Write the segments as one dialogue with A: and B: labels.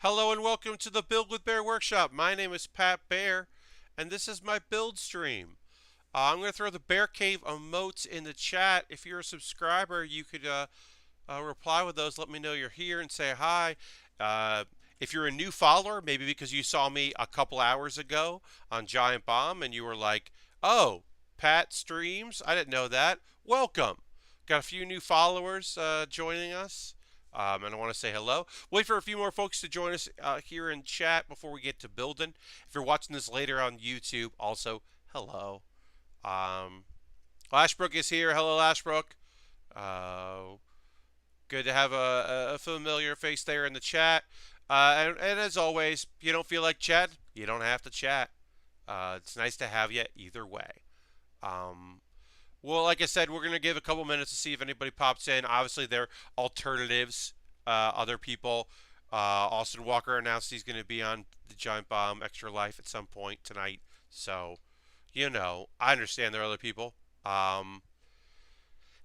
A: Hello and welcome to the Build with Bear Workshop. My name is Pat Baer, and this is my build stream. I'm going to throw the Bear Cave emotes in the chat. If you're a subscriber, you could reply with those. Let me know you're here and say hi. If you're a new follower, maybe because you saw me a couple hours ago on Giant Bomb and you were like, oh, Pat streams? I didn't know that. Welcome. Got a few new followers joining us. And I want to say hello. Wait for a few more folks to join us here in chat before we get to building. If you're watching this later on YouTube, also hello. Um, Lashbrook is here. Hello, Lashbrook. Uh, Good to have a familiar face there in the chat. And as always, if you don't feel like chat, you don't have to chat. It's nice to have you either way. Um, well, like I said, we're going to give a couple minutes to see if anybody pops in. Obviously, they're alternatives, other people. Austin Walker announced he's going to be on the Giant Bomb Extra Life at some point tonight. So, I understand there are other people.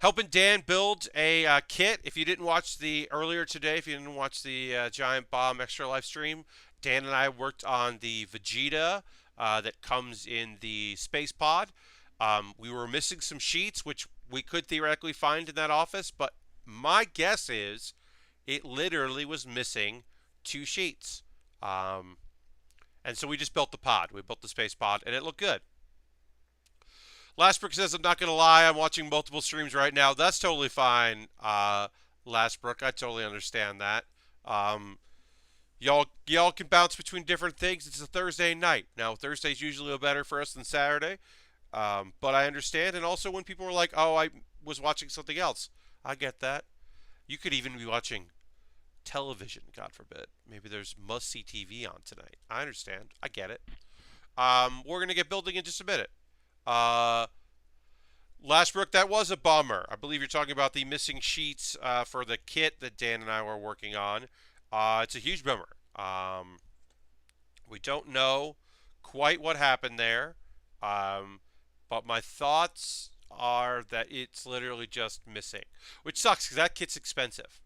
A: Helping Dan build a kit. If you didn't watch the earlier today, if you didn't watch the Giant Bomb Extra Life stream, Dan and I worked on the Vegeta that comes in the space pod. We were missing some sheets, which we could theoretically find in that office, but my guess is it literally was missing two sheets. And so we just built the pod. We built the space pod, and it looked good. Lastbrook says, I'm not going to lie, I'm watching multiple streams right now. That's totally fine, Lastbrook. I totally understand that. Y'all can bounce between different things. It's a Thursday night. Now, Thursday's usually better for us than Saturday. But I understand. And also when people were like, oh, I was watching something else. I get that. You could even be watching television, God forbid. Maybe there's must-see TV on tonight. I understand. I get it. We're going to get building in just a minute. Lashbrook, that was a bummer. I believe you're talking about the missing sheets for the kit that Dan and I were working on. It's a huge bummer. We don't know quite what happened there. But my thoughts are that it's literally just missing, which sucks because that kit's expensive.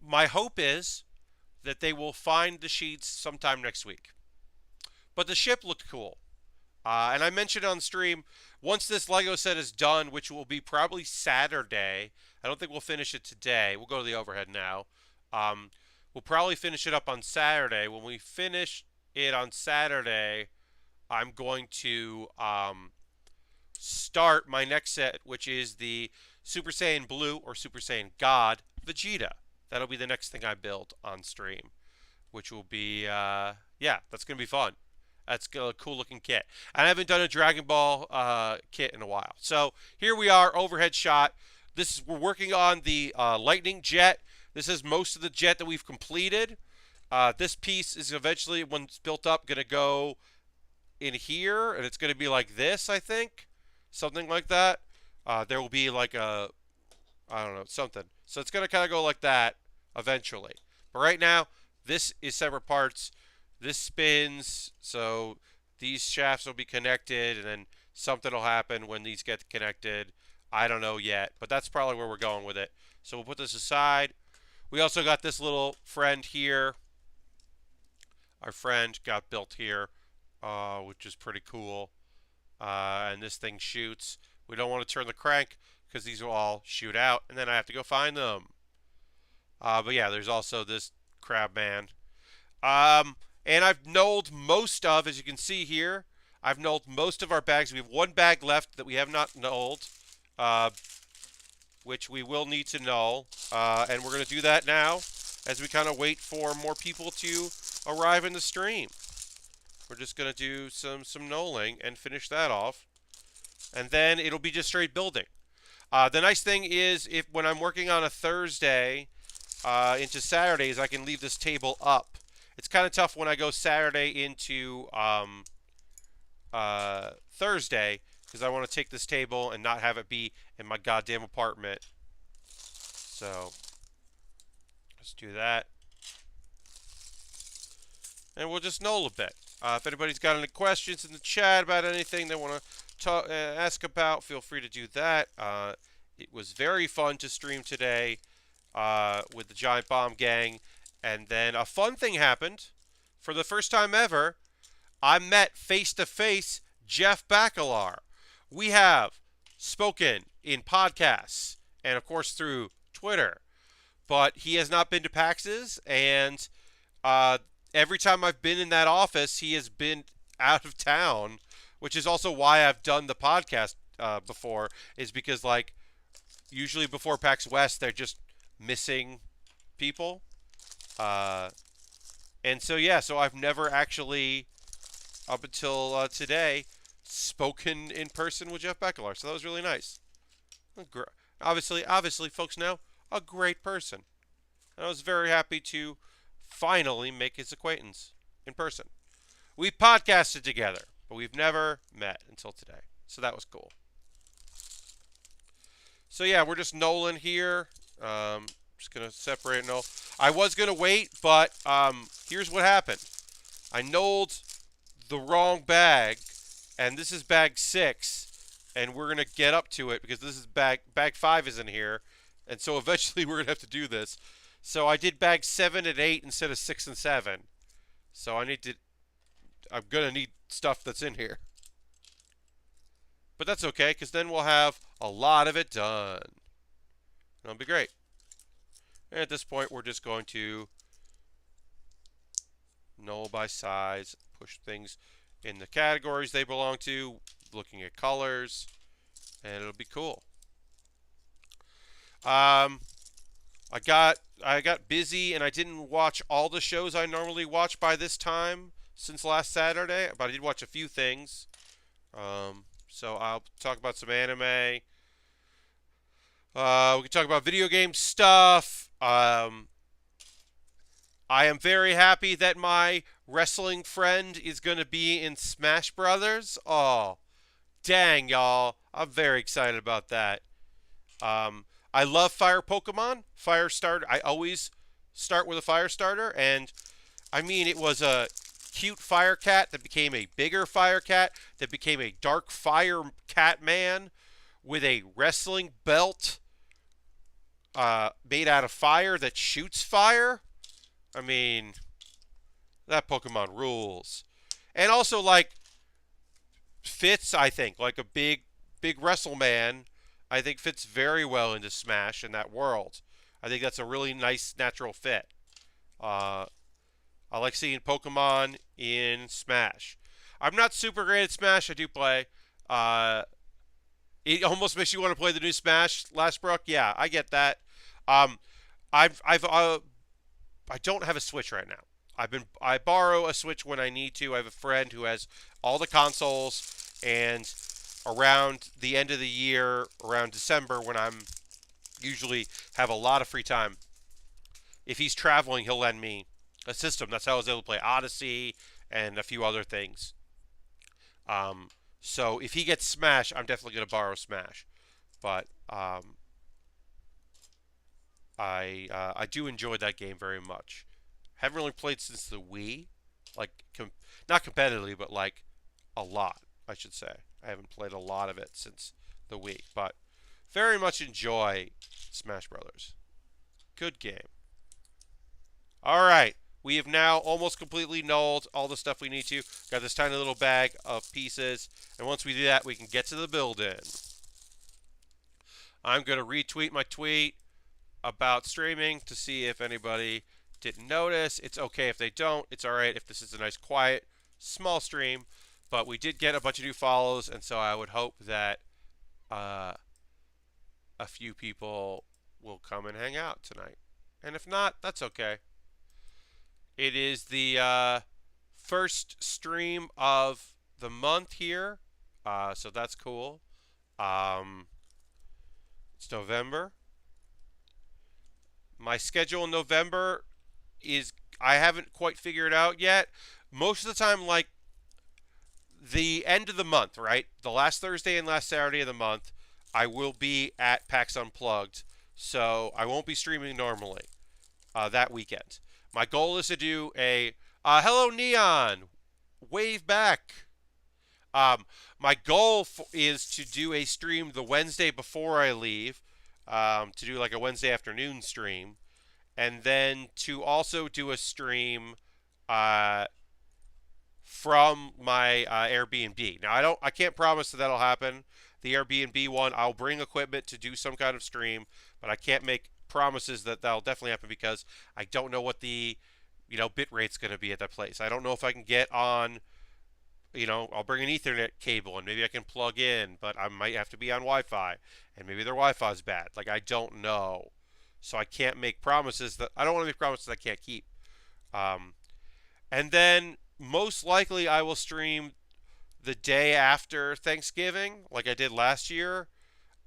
A: My hope is that they will find the sheets sometime next week. But the ship looked cool. And I mentioned on stream, once this Lego set is done, which will be probably Saturday, I don't think we'll finish it today. We'll go to the overhead now. We'll probably finish it up on Saturday. When we finish it on Saturday, I'm going to start my next set, which is the Super Saiyan Blue or Super Saiyan God Vegeta. That'll be the next thing I build on stream, which will be, yeah, that's going to be fun. That's a cool looking kit. And I haven't done a Dragon Ball kit in a while. So here we are, overhead shot. We're working on the Lightning Jet. This is most of the jet that we've completed. This piece is eventually, when it's built up, going to go in here, and it's going to be like this, I think. Something like that. There will be like I don't know, something. So it's going to kind of go like that eventually. But right now, this is separate parts. This spins, so these shafts will be connected, and then something will happen when these get connected. I don't know yet, but that's probably where we're going with it. So we'll put this aside. We also got this little friend here. Our friend got built here, which is pretty cool. And this thing shoots. We don't want to turn the crank because these will all shoot out, and then I have to go find them. But yeah, there's also this crab man. And I've knolled most of, as you can see here, I've knolled most of our bags. We have one bag left that we have not knolled, which we will need to null. And we're going to do that now as we kind of wait for more people to arrive in the stream. We're just going to do some knolling and finish that off. And then it'll be just straight building. The nice thing is, when I'm working on a Thursday into Saturdays, I can leave this table up. It's kind of tough when I go Saturday into Thursday because I want to take this table and not have it be in my goddamn apartment. So let's do that. And we'll just null a bit. If anybody's got any questions in the chat about anything they want to ask about, feel free to do that. It was very fun to stream today with the Giant Bomb Gang. And then a fun thing happened. For the first time ever, I met face to face Jeff Bacalar. We have spoken in podcasts and, of course, through Twitter, but he has not been to PAXs, and uh, every time I've been in that office, he has been out of town, which is also why I've done the podcast before, is because, like, usually before PAX West, they're just missing people. Uh, and so, yeah, so I've never actually, up until today, spoken in person with Jeff Beckler. So that was really nice. Obviously, folks know, a great person. And I was very happy to finally make his acquaintance in person. We podcasted together, but we've never met until today. So that was cool. So yeah, we're just Nolan here. Just gonna separate Nolan. I was gonna wait, but here's what happened. I Noled the wrong bag, and this is bag 6, and we're gonna get up to it because this is bag 5 is in here, and so eventually we're gonna have to do this. So I did bag 7 and 8 instead of 6 and 7. So I'm gonna need stuff that's in here. But that's okay, because then we'll have a lot of it done. That'll be great. And at this point, we're just going to null by size, push things in the categories they belong to, looking at colors, and it'll be cool. I got busy and I didn't watch all the shows I normally watch by this time since last Saturday, but I did watch a few things. So I'll talk about some anime. We can talk about video game stuff. I am very happy that my wrestling friend is going to be in Smash Brothers. Oh, dang, y'all. I'm very excited about that. I love fire Pokemon. Fire starter. I always start with a fire starter. And, I mean, it was a cute fire cat that became a bigger fire cat that became a dark fire cat man with a wrestling belt made out of fire that shoots fire. I mean, that Pokemon rules. And also, like, fits, I think, like a big wrestle man, I think fits very well into Smash in that world. I think that's a really nice natural fit. I like seeing Pokemon in Smash. I'm not super great at Smash. I do play. It almost makes you want to play the new Smash, Lashbrook. Yeah, I get that. I don't have a Switch right now. I borrow a Switch when I need to. I have a friend who has all the consoles, and around the end of the year, around December, when I'm usually have a lot of free time, if he's traveling, he'll lend me a system. That's how I was able to play Odyssey and a few other things. So if he gets Smash, I'm definitely going to borrow Smash. But I do enjoy that game very much. Haven't really played since the Wii, like not competitively, but like a lot, I should say. I haven't played a lot of it since the Wii, but very much enjoy Smash Brothers. Good game. All right, we have now almost completely nulled all the stuff we need to. Got this tiny little bag of pieces, and once we do that, we can get to the build-in. I'm going to retweet my tweet about streaming to see if anybody didn't notice. It's okay if they don't. It's all right if this is a nice, quiet, small stream. But we did get a bunch of new follows, and so I would hope that a few people will come and hang out tonight. And if not, that's okay. It is the first stream of the month here, so that's cool. It's November. My schedule in November is, I haven't quite figured out yet. Most of the time, like, the end of the month, right? The last Thursday and last Saturday of the month, I will be at PAX Unplugged, so I won't be streaming normally that weekend. My goal is to do a hello Neon, wave back. My goal is to do a stream the Wednesday before I leave, to do like a Wednesday afternoon stream, and then to also do a stream uh, from my Airbnb. Now I can't promise that that'll happen. The Airbnb one, I'll bring equipment to do some kind of stream, but I can't make promises that that'll definitely happen because I don't know what the bit rate's going to be at that place. I don't know if I can get on. I'll bring an Ethernet cable and maybe I can plug in, but I might have to be on Wi-Fi, and maybe their Wi-Fi's bad. Like I don't know, so I can't make promises that I don't want to make promises I can't keep. Um, and then most likely I will stream the day after Thanksgiving, like I did last year.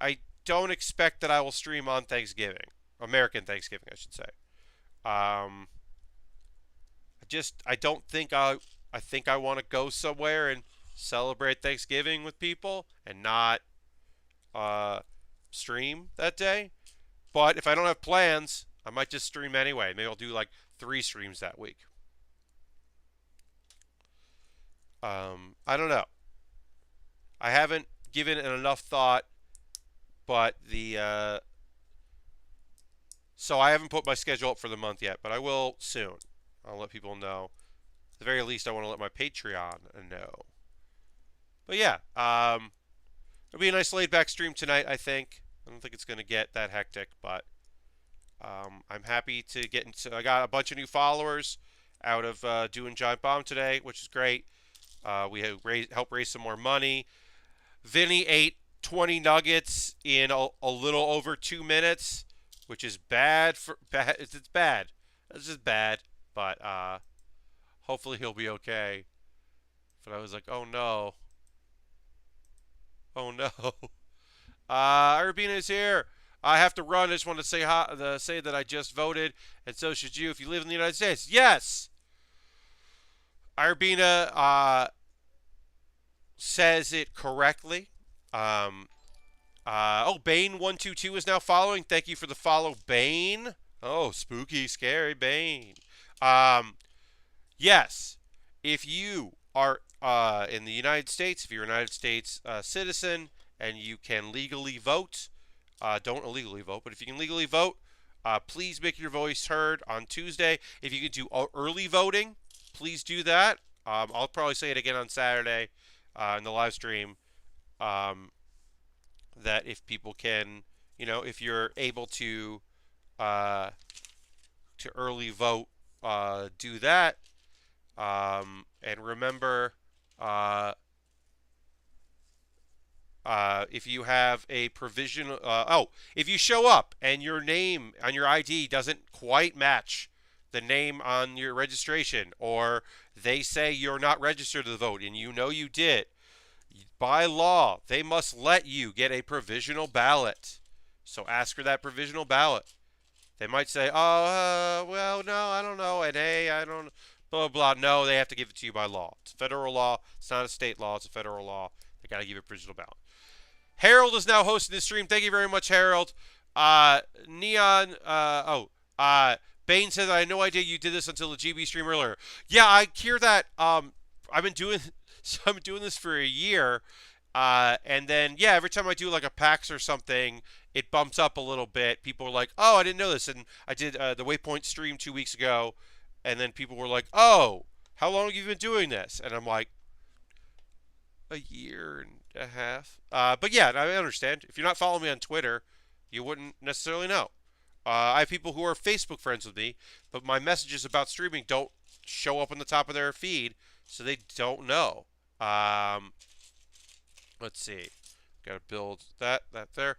A: I don't expect that I will stream on Thanksgiving, American Thanksgiving, I should say. Um, I don't think I think I want to go somewhere and celebrate Thanksgiving with people and not uh, stream that day. But if I don't have plans, I might just stream anyway. Maybe I'll do like 3 streams that week. I don't know. I haven't given it enough thought, but so I haven't put my schedule up for the month yet, but I will soon. I'll let people know. At the very least, I want to let my Patreon know. But yeah, it'll be a nice laid back stream tonight, I think. I don't think it's going to get that hectic, but I'm happy to get into. I got a bunch of new followers out of doing Giant Bomb today, which is great. We have helped raise some more money. Vinny ate 20 nuggets in a little over 2 minutes, which is bad for bad. It's bad. It's just bad, but hopefully he'll be okay. But I was like, oh no, oh no. Urbina is here. I have to run. I just want to say that I just voted, and so should you if you live in the United States. Yes. Urbina says it correctly. Bane122 is now following. Thank you for the follow, Bane. Oh, spooky, scary Bane. Yes, if you are in the United States, if you're a United States citizen and you can legally vote, don't illegally vote, but if you can legally vote, please make your voice heard on Tuesday. If you can do early voting, please do that. I'll probably say it again on Saturday in the live stream. That if people can, if you're able to early vote, do that. And remember, if you have a provisional, if you show up and your name on your ID doesn't quite match the name on your registration, or they say you're not registered to vote and you did, by law, they must let you get a provisional ballot. So ask for that provisional ballot. They might say, oh, well, no, I don't know, and hey, I don't, blah, blah, blah. No, they have to give it to you by law. It's a federal law. It's not a state law. It's a federal law. They got to give you a provisional ballot. Harold is now hosting this stream. Thank you very much, Harold. Bane says, I had no idea you did this until the GB stream earlier. Yeah, I hear that. I've been doing this for a year. And then, yeah, every time I do like a PAX or something, it bumps up a little bit. People are like, oh, I didn't know this. And I did the Waypoint stream 2 weeks ago. And then people were like, oh, how long have you been doing this? And I'm like, a year and a half. But yeah, I understand. If you're not following me on Twitter, you wouldn't necessarily know. I have people who are Facebook friends with me, but my messages about streaming don't show up on the top of their feed, so they don't know. Let's see. Got to build that there.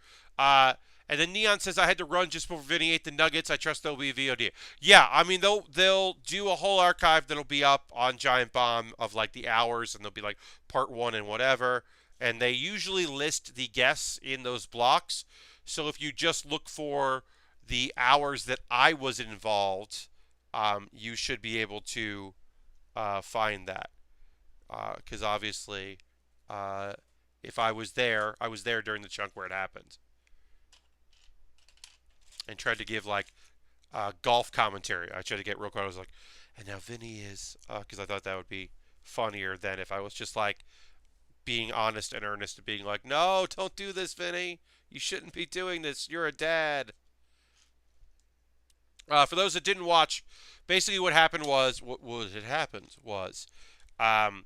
A: And then Neon says, I had to run just before Vinny ate the nuggets. I trust there'll be a VOD. Yeah, I mean, they'll do a whole archive that'll be up on Giant Bomb of like the hours, and they'll be like part 1 and whatever. And they usually list the guests in those blocks. So if you just look for the hours that I was involved, you should be able to find that. Because obviously, if I was there during the chunk where it happened. And tried to give like golf commentary. I tried to get real quick. I was like, and now Vinny is, because I thought that would be funnier than if I was just like being honest and earnest and being like, no, don't do this, Vinny. You shouldn't be doing this. You're a dad. For those that didn't watch, basically what happened was what had happened was um,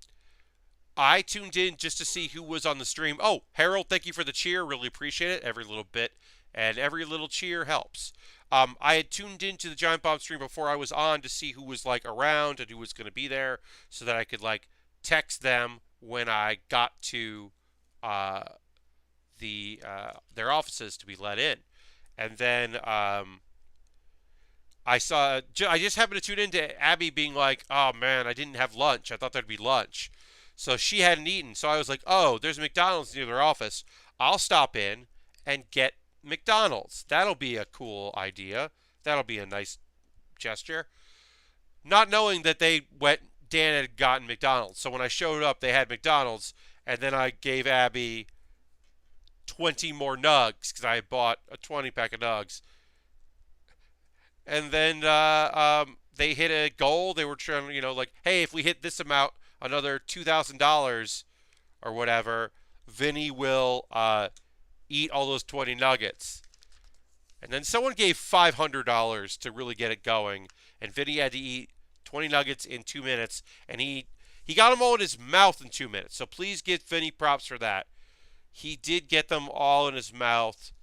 A: I tuned in just to see who was on the stream. Oh, Harold, thank you for the cheer. Really appreciate it. Every little bit and every little cheer helps. I had tuned into the Giant Bomb stream before I was on to see who was like around and who was going to be there, so that I could like text them when I got to uh, their offices to be let in. And then I just happened to tune into Abby being like, "Oh man, I didn't have lunch. I thought there'd be lunch." So she hadn't eaten. So I was like, "Oh, there's a McDonald's near their office. I'll stop in and get McDonald's. That'll be a cool idea. That'll be a nice gesture." Not knowing that Dan had gotten McDonald's. So when I showed up, they had McDonald's, and then I gave Abby 20 more nugs because I had bought a 20 pack of nugs. And then they hit a goal. They were trying, like, hey, if we hit this amount, another $2,000 or whatever, Vinny will eat all those 20 nuggets. And then someone gave $500 to really get it going, and Vinny had to eat 20 nuggets in 2 minutes, and he got them all in his mouth in 2 minutes. So please give Vinny props for that. He did get them all in his mouth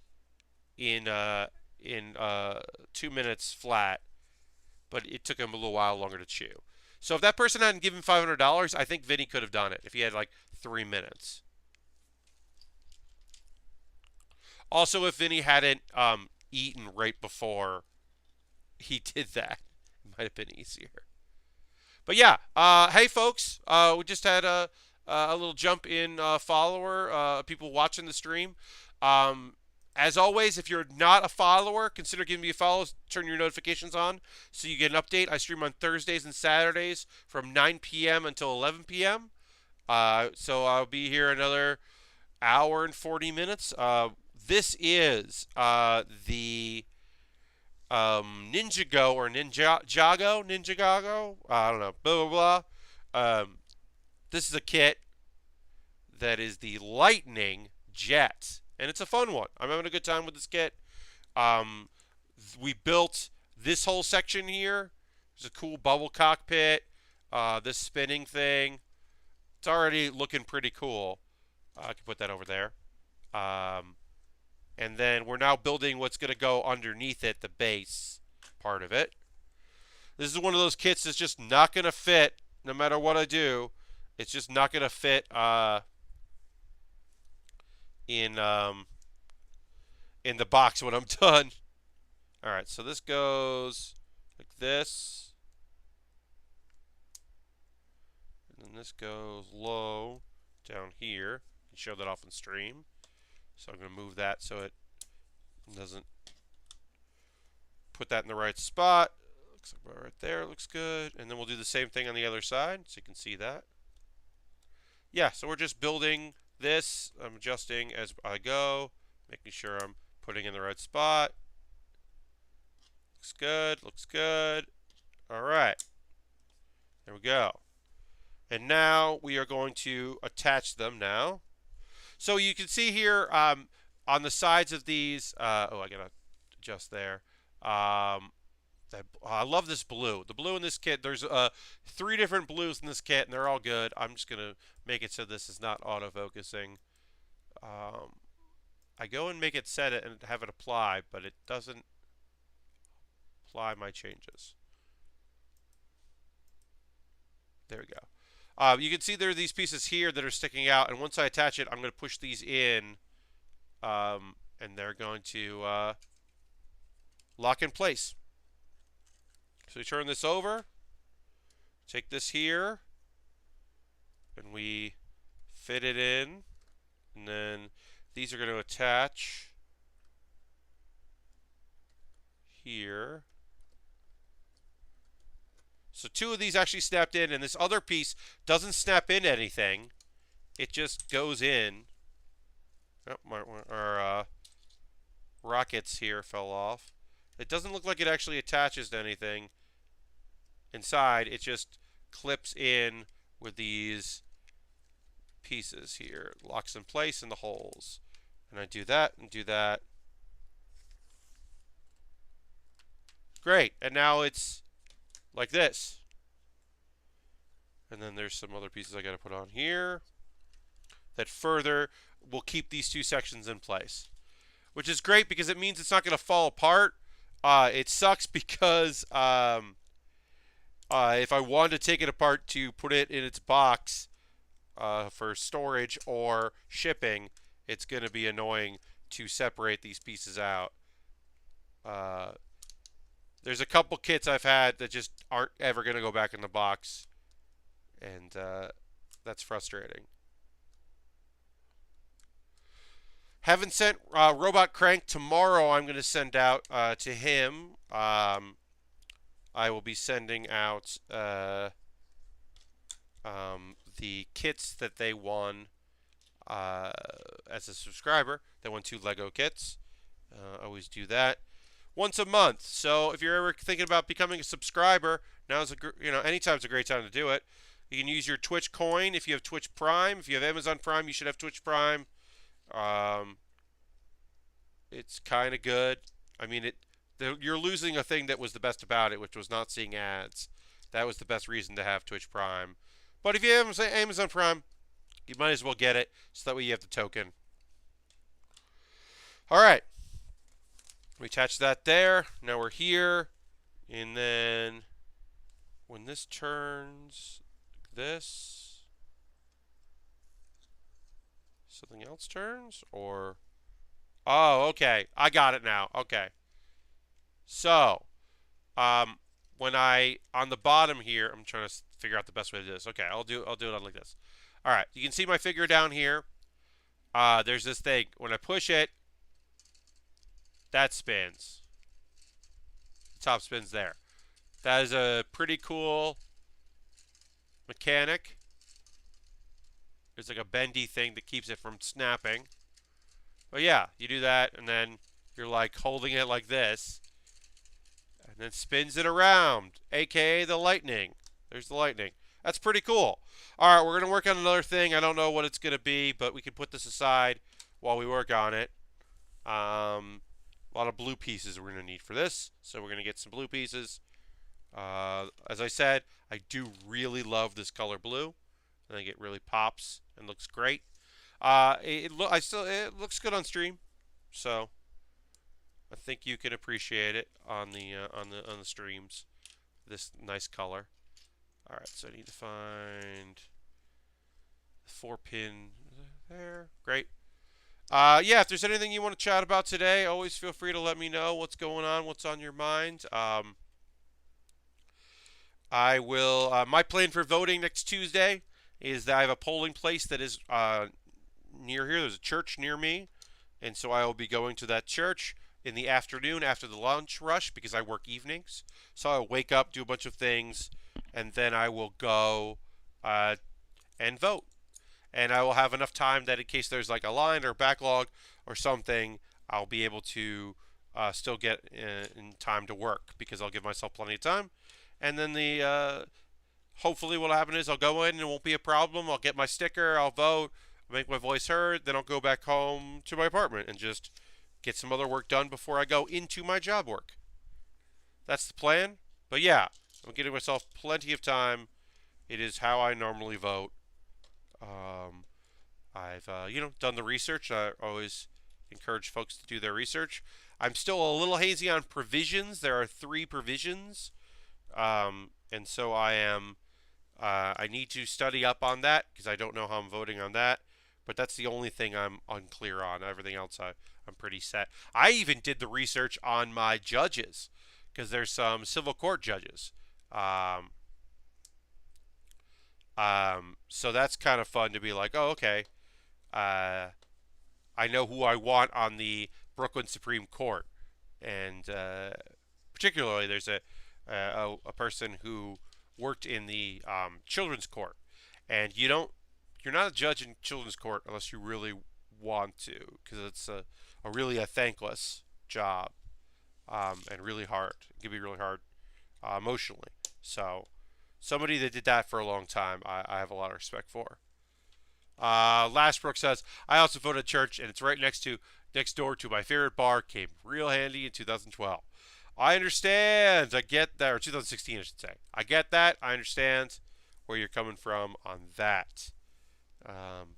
A: in 2 minutes flat, but it took him a little while longer to chew. So if that person hadn't given $500, I think Vinny could have done it if he had like 3 minutes. Also, if Vinny hadn't eaten right before he did that, it might have been easier. But yeah, hey folks, we just had a little jump in follower, people watching the stream. As always, if you're not a follower, consider giving me a follow. Turn your notifications on so you get an update. I stream on Thursdays and Saturdays from 9 p.m. until 11 p.m. So I'll be here another hour and 40 minutes. This is the Ninjago or Ninjago. I don't know. Blah blah blah. This is a kit that is the Lightning Jet, and it's a fun one. I'm having a good time with this kit. We built this whole section here. There's a cool bubble cockpit. This spinning thing. It's already looking pretty cool. I can put that over there. And then we're now building what's going to go underneath it, the base part of it. This is one of those kits that's just not going to fit no matter what I do. It's just not going to fit in the box when I'm done. All right, so this goes like this. And then this goes low down here. You can show that off on stream. So I'm going to move that so it doesn't put that in the right spot. Looks like right there. Looks good. And then we'll do the same thing on the other side so you can see that. Yeah, so we're just building this. I'm adjusting as I go, making sure I'm putting in the right spot. Looks good. Looks good. All right. There we go. And now we are going to attach them now. So you can see here on the sides of these, I gotta adjust there. I love this blue. The blue in this kit, there's 3 different blues in this kit, and they're all good. I'm just gonna make it so this is not autofocusing. I go and make it set it and have it apply, but it doesn't apply my changes. There we go. You can see there are these pieces here that are sticking out, and once I attach it, I'm going to push these in, and they're going to lock in place. So we turn this over, take this here, and we fit it in, and then these are going to attach here. So 2 of these actually snapped in, and this other piece doesn't snap into anything. It just goes in. Oh, our rockets here fell off. It doesn't look like it actually attaches to anything inside. It just clips in with these pieces here. It locks in place in the holes. And I do that and do that. Great. And now it's like this. And then there's some other pieces I got to put on here that further will keep these two sections in place, which is great because it means it's not going to fall apart. It sucks because if I wanted to take it apart to put it in its box for storage or shipping, it's going to be annoying to separate these pieces out. There's a couple kits I've had that just aren't ever going to go back in the box, and that's frustrating. Haven't sent Robot Crank. Tomorrow I'm going to send out to him. I will be sending out the kits that they won as a subscriber. They won 2 Lego kits. Always do that once a month. So if you're ever thinking about becoming a subscriber, now's anytime's a great time to do it. You can use your Twitch coin if you have Twitch Prime. If you have Amazon Prime, you should have Twitch Prime. It's kind of good. I mean, you're losing a thing that was the best about it, which was not seeing ads. That was the best reason to have Twitch Prime. But if you have Amazon Prime, you might as well get it, so that way you have the token. All right. We attach that there. Now we're here. And then when this turns like this, something else turns? Or... Oh, okay. I got it now. Okay. So, when on the bottom here, I'm trying to figure out the best way to do this. Okay, I'll do it on like this. All right, you can see my figure down here. There's this thing. When I push it, that spins. The top spins there. That is a pretty cool mechanic. There's like a bendy thing that keeps it from snapping. But yeah, you do that, and then you're like holding it like this, and then spins it around, aka the lightning. There's the lightning. That's pretty cool. All right, we're going to work on another thing. I don't know what it's going to be, but we can put this aside while we work on it. A lot of blue pieces we're going to need for this, so we're going to get some blue pieces. As I said, I do really love this color blue. I think it really pops and looks great. It looks good on stream, so I think you can appreciate it on the streams. This nice color. All right, so I need to find the 4-pin there. Great. Yeah, if there's anything you want to chat about today, always feel free to let me know what's going on, what's on your mind. I will. My plan for voting next Tuesday is that I have a polling place that is near here. There's a church near me, and so I will be going to that church in the afternoon after the lunch rush because I work evenings. So I'll wake up, do a bunch of things, and then I will go and vote. And I will have enough time that in case there's like a line or backlog or something, I'll be able to still get in time to work because I'll give myself plenty of time. And then hopefully what'll happen is I'll go in and it won't be a problem. I'll get my sticker, I'll vote, make my voice heard, then I'll go back home to my apartment and just get some other work done before I go into my job work. That's the plan. But yeah, I'm giving myself plenty of time. It is how I normally vote. I've done the research. I always encourage folks to do their research. I'm still a little hazy on provisions. There are 3 provisions, and so I need to study up on that because I don't know how I'm voting on that. But that's the only thing I'm unclear on. Everything else I'm pretty set. I even did the research on my judges because there's some civil court judges. So that's kind of fun to be like, oh, okay. I know who I want on the Brooklyn Supreme Court, and particularly there's a person who worked in the children's court, and you're not a judge in children's court unless you really want to, because it's a really thankless job, and really hard. It can be really hard emotionally. So somebody that did that for a long time, I have a lot of respect for. Lashbrook says, I also voted church, and it's right next door to my favorite bar. Came real handy in 2012. I understand. I get that. Or 2016, I should say. I get that. I understand where you're coming from on that. Um,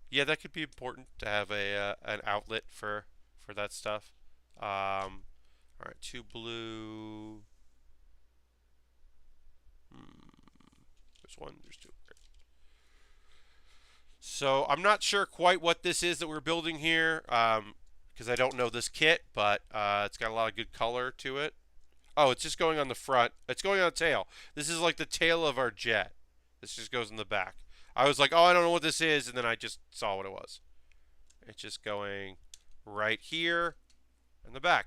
A: yeah, that could be important to have a an outlet for that stuff. All right, two blue. There's one. There's two. So I'm not sure quite what this is that we're building here, because I don't know this kit, but it's got a lot of good color to it. Oh, it's just going on the front. It's going on the tail. This is like the tail of our jet. This just goes in the back. I was like, oh, I don't know what this is, and then I just saw what it was. It's just going right here in the back.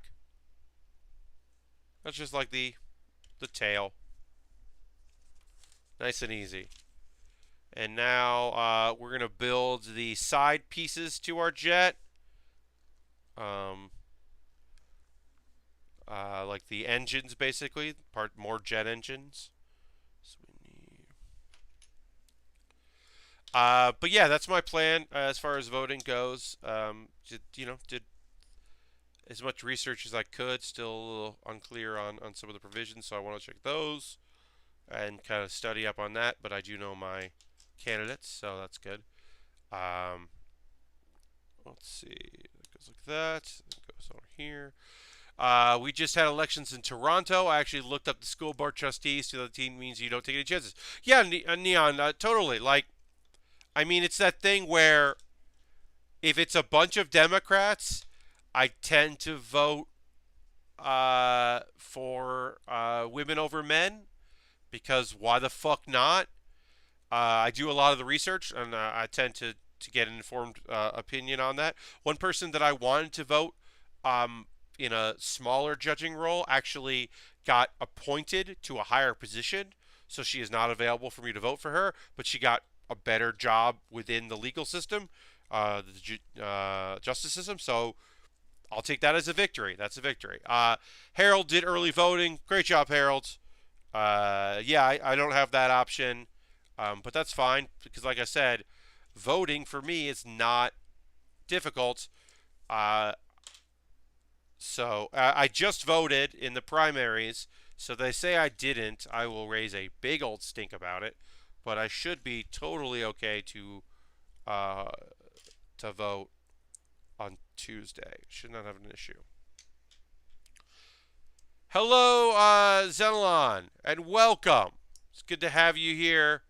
A: That's just like the tail. Nice and easy. And now we're going to build the side pieces to our jet. Like the engines, basically. More jet engines. So we need... but yeah, that's my plan as far as voting goes. Did as much research as I could. Still a little unclear on some of the provisions, so I want to check those and kind of study up on that. But I do know my candidates, so that's good. Let's see. It goes like that. It goes over here. We just had elections in Toronto. I actually looked up the school board trustees. So the team means you don't take any chances. Yeah, Neon, totally. Like, I mean, it's that thing where if it's a bunch of Democrats, I tend to vote for women over men because why the fuck not? I do a lot of the research, and I tend to get an informed opinion on that. One person that I wanted to vote in a smaller judging role actually got appointed to a higher position, so she is not available for me to vote for her, but she got a better job within the legal system, the justice system, so I'll take that as a victory. That's a victory. Harold did early voting. Great job, Harold. Yeah, I don't have that option. But that's fine because, like I said, voting for me is not difficult. So I just voted in the primaries. So they say I didn't. I will raise a big old stink about it. But I should be totally okay to vote on Tuesday. Should not have an issue. Hello, Zenelon, and welcome. It's good to have you here.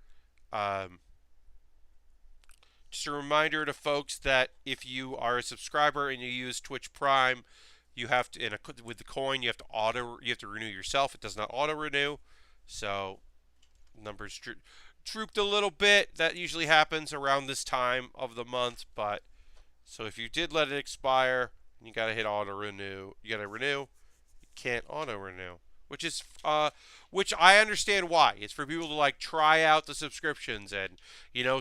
A: Just a reminder to folks that if you are a subscriber and you use Twitch Prime, you have to with the coin you have to renew yourself. It does not auto renew, so numbers drooped a little bit. That usually happens around this time of the month, but so if you did let it expire, you got to hit auto renew. You got to renew. You can't auto renew, which is which I understand why. It's for people to like try out the subscriptions, and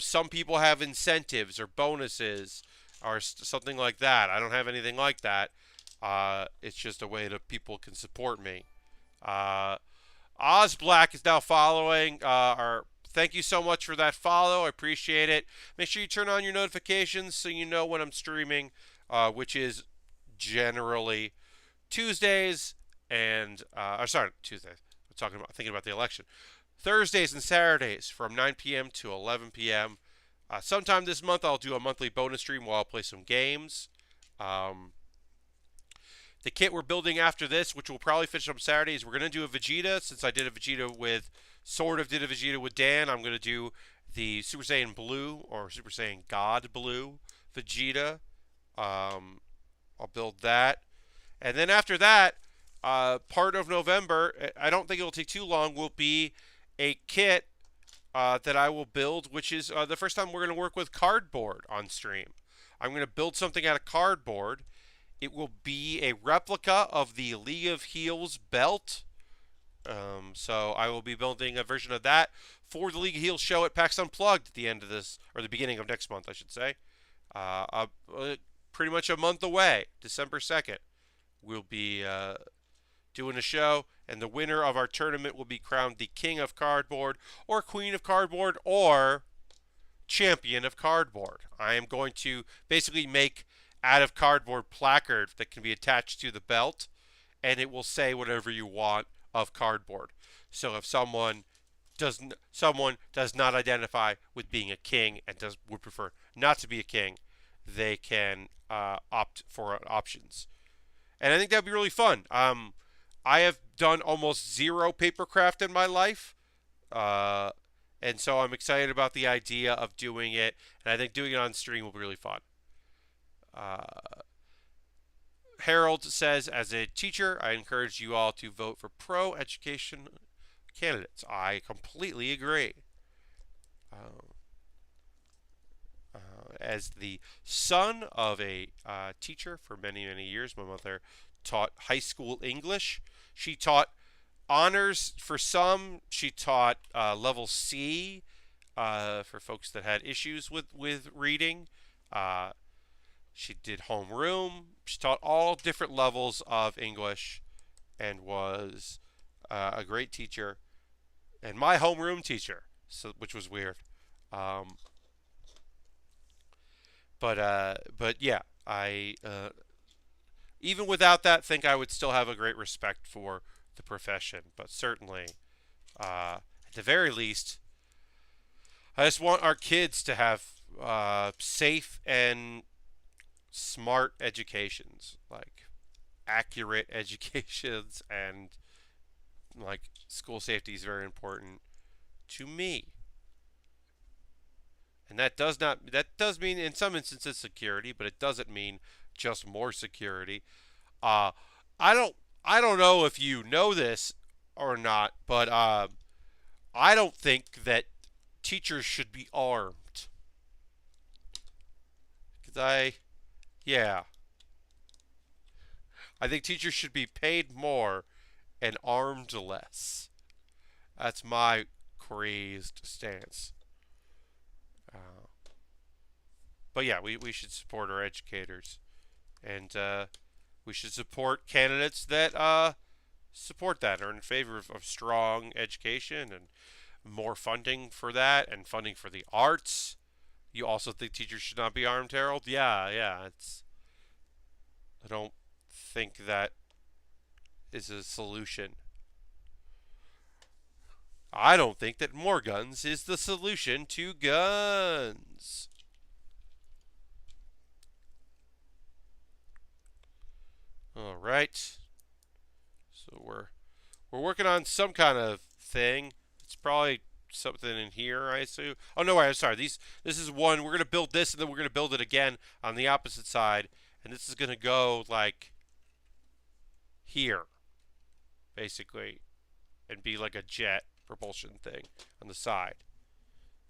A: some people have incentives or bonuses or something like that. I don't have anything like that. It's just a way that people can support me. Oz Black is now following. Thank you so much for that follow. I appreciate it. Make sure you turn on your notifications so you know when I'm streaming, which is generally Tuesdays and Tuesdays. Thinking about the election. Thursdays and Saturdays from 9 p.m. to 11 p.m. Sometime this month I'll do a monthly bonus stream while I'll play some games. The kit we're building after this, which we'll probably finish on Saturdays, we're going to do a Vegeta. Since I did a Vegeta with Dan, I'm going to do the Super Saiyan Blue or Super Saiyan God Blue Vegeta. I'll build that. And then after that, part of November, I don't think it'll take too long, will be a kit that I will build, which is the first time we're going to work with cardboard on stream. I'm going to build something out of cardboard. It will be a replica of the League of Heels belt. So I will be building a version of that for the League of Heels show at PAX Unplugged at the end of this, or the beginning of next month, I should say. Pretty much a month away, December 2nd. We'll be doing a show, and the winner of our tournament will be crowned the King of Cardboard, or Queen of Cardboard, or Champion of Cardboard. I am going to basically make out of cardboard placard that can be attached to the belt, and it will say whatever you want of cardboard. So if someone does not identify with being a king and would prefer not to be a king, they can opt for options. And I think that'd be really fun. I have done almost zero papercraft in my life, uh, and so I'm excited about the idea of doing it. And I think doing it on stream will be really fun. Uh, Harold says, as a teacher, I encourage you all to vote for pro education candidates. I completely agree. Uh, as the son of a teacher for many, many years, my mother taught high school English. She taught honors for some. She taught level C for folks that had issues with reading. Uh, she did homeroom. She taught all different levels of English and was a great teacher. And my homeroom teacher, so which was weird. Um, but yeah, I even without that, think I would still have a great respect for the profession. But certainly, at the very least, I just want our kids to have safe and smart educations, like accurate educations, and like school safety is very important to me. And that does mean in some instances security, but it doesn't mean just more security. Uh, I don't I don't know if you know this or not, but I don't think that teachers should be armed. Cause yeah, I think teachers should be paid more and armed less. That's my crazed stance. Uh, but yeah, we should support our educators, and we should support candidates that support that, are in favor of strong education and more funding for that, and funding for the arts. You also think teachers should not be armed, Harold? Yeah, yeah. I don't think that is a solution. I don't think that more guns is the solution to guns. All right. So we're working on some kind of thing. It's probably something in here, I assume. Oh no, I'm sorry. This is one. We're gonna build this, and then we're gonna build it again on the opposite side, and this is gonna go like here, basically, and be like a jet propulsion thing on the side.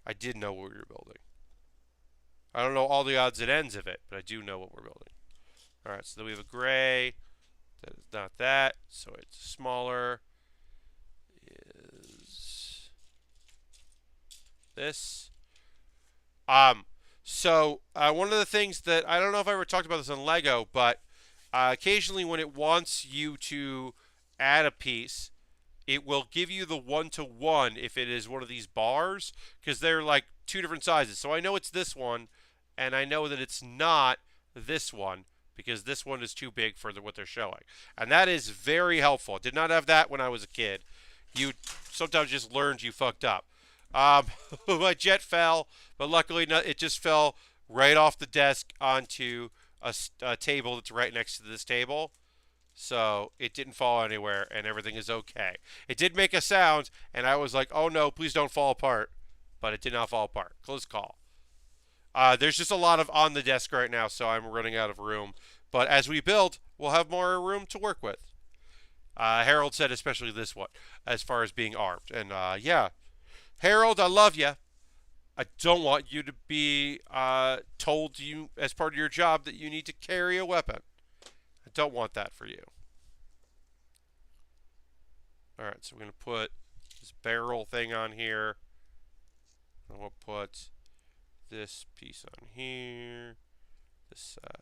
A: I did know what we were building. I don't know all the odds and ends of it, but I do know what we're building. All right, so then we have a gray. That is not that, so it's smaller. Is this? One of the things that I don't know if I ever talked about this on Lego, but occasionally when it wants you to add a piece, it will give you the one-to-one if it is one of these bars, because they're like two different sizes. So I know it's this one, and I know that it's not this one, because this one is too big for what they're showing. And that is very helpful. I did not have that when I was a kid. You sometimes just learned you fucked up. My jet fell, but luckily it just fell right off the desk onto a table that's right next to this table. So it didn't fall anywhere, and everything is okay. It did make a sound, and I was like, oh no, please don't fall apart. But it did not fall apart. Close call. There's just a lot of on the desk right now, so I'm running out of room. But as we build, we'll have more room to work with. Harold said especially this one, as far as being armed. And yeah, Harold, I love you. I don't want you to be told you, as part of your job, that you need to carry a weapon. I don't want that for you. Alright, so we're going to put this barrel thing on here. And we'll put this piece on here. This side.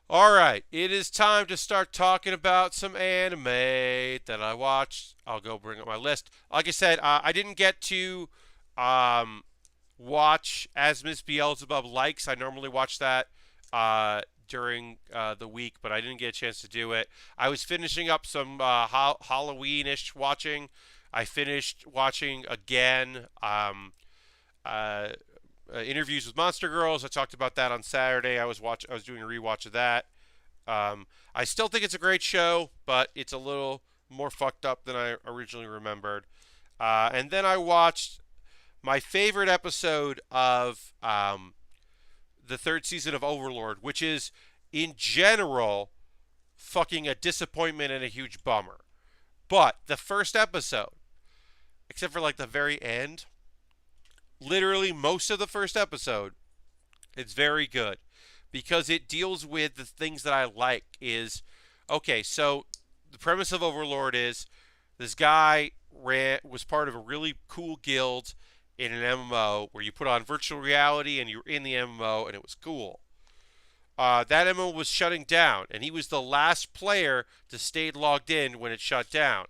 A: Alright, it is time to start talking about some anime that I watched. I'll go bring up my list. Like I said, I didn't get to watch As Miss Beelzebub Likes. I normally watch that during the week, but I didn't get a chance to do it. I was finishing up some Halloween-ish watching. I finished watching again uh, interviews with Monster Girls. I talked about that on Saturday. I was doing a rewatch of that. I still think it's a great show, but it's a little more fucked up than I originally remembered. And then I watched my favorite episode of the third season of Overlord, which is in general fucking a disappointment and a huge bummer. But the first episode, except for like the very end, literally most of the first episode, it's very good because it deals with the things that I like. Is okay, so the premise of Overlord is this guy was part of a really cool guild in an MMO where you put on virtual reality and you're in the MMO and it was cool. That MMO was shutting down and he was the last player to stay logged in when it shut down.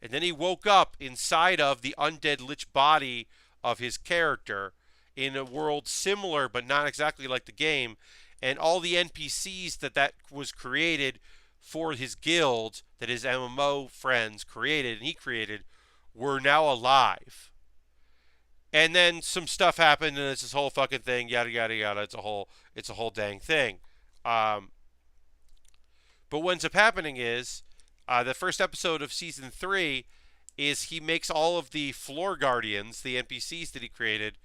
A: And then he woke up inside of the undead lich body of his character in a world similar but not exactly like the game. And all the NPCs that was created for his guild, that his MMO friends created and he created, were now alive. And then some stuff happened, and it's this whole fucking thing, yada yada yada. It's a whole dang thing. But what ends up happening is the first episode of season 3 is he makes all of the floor guardians, the NPCs that he created,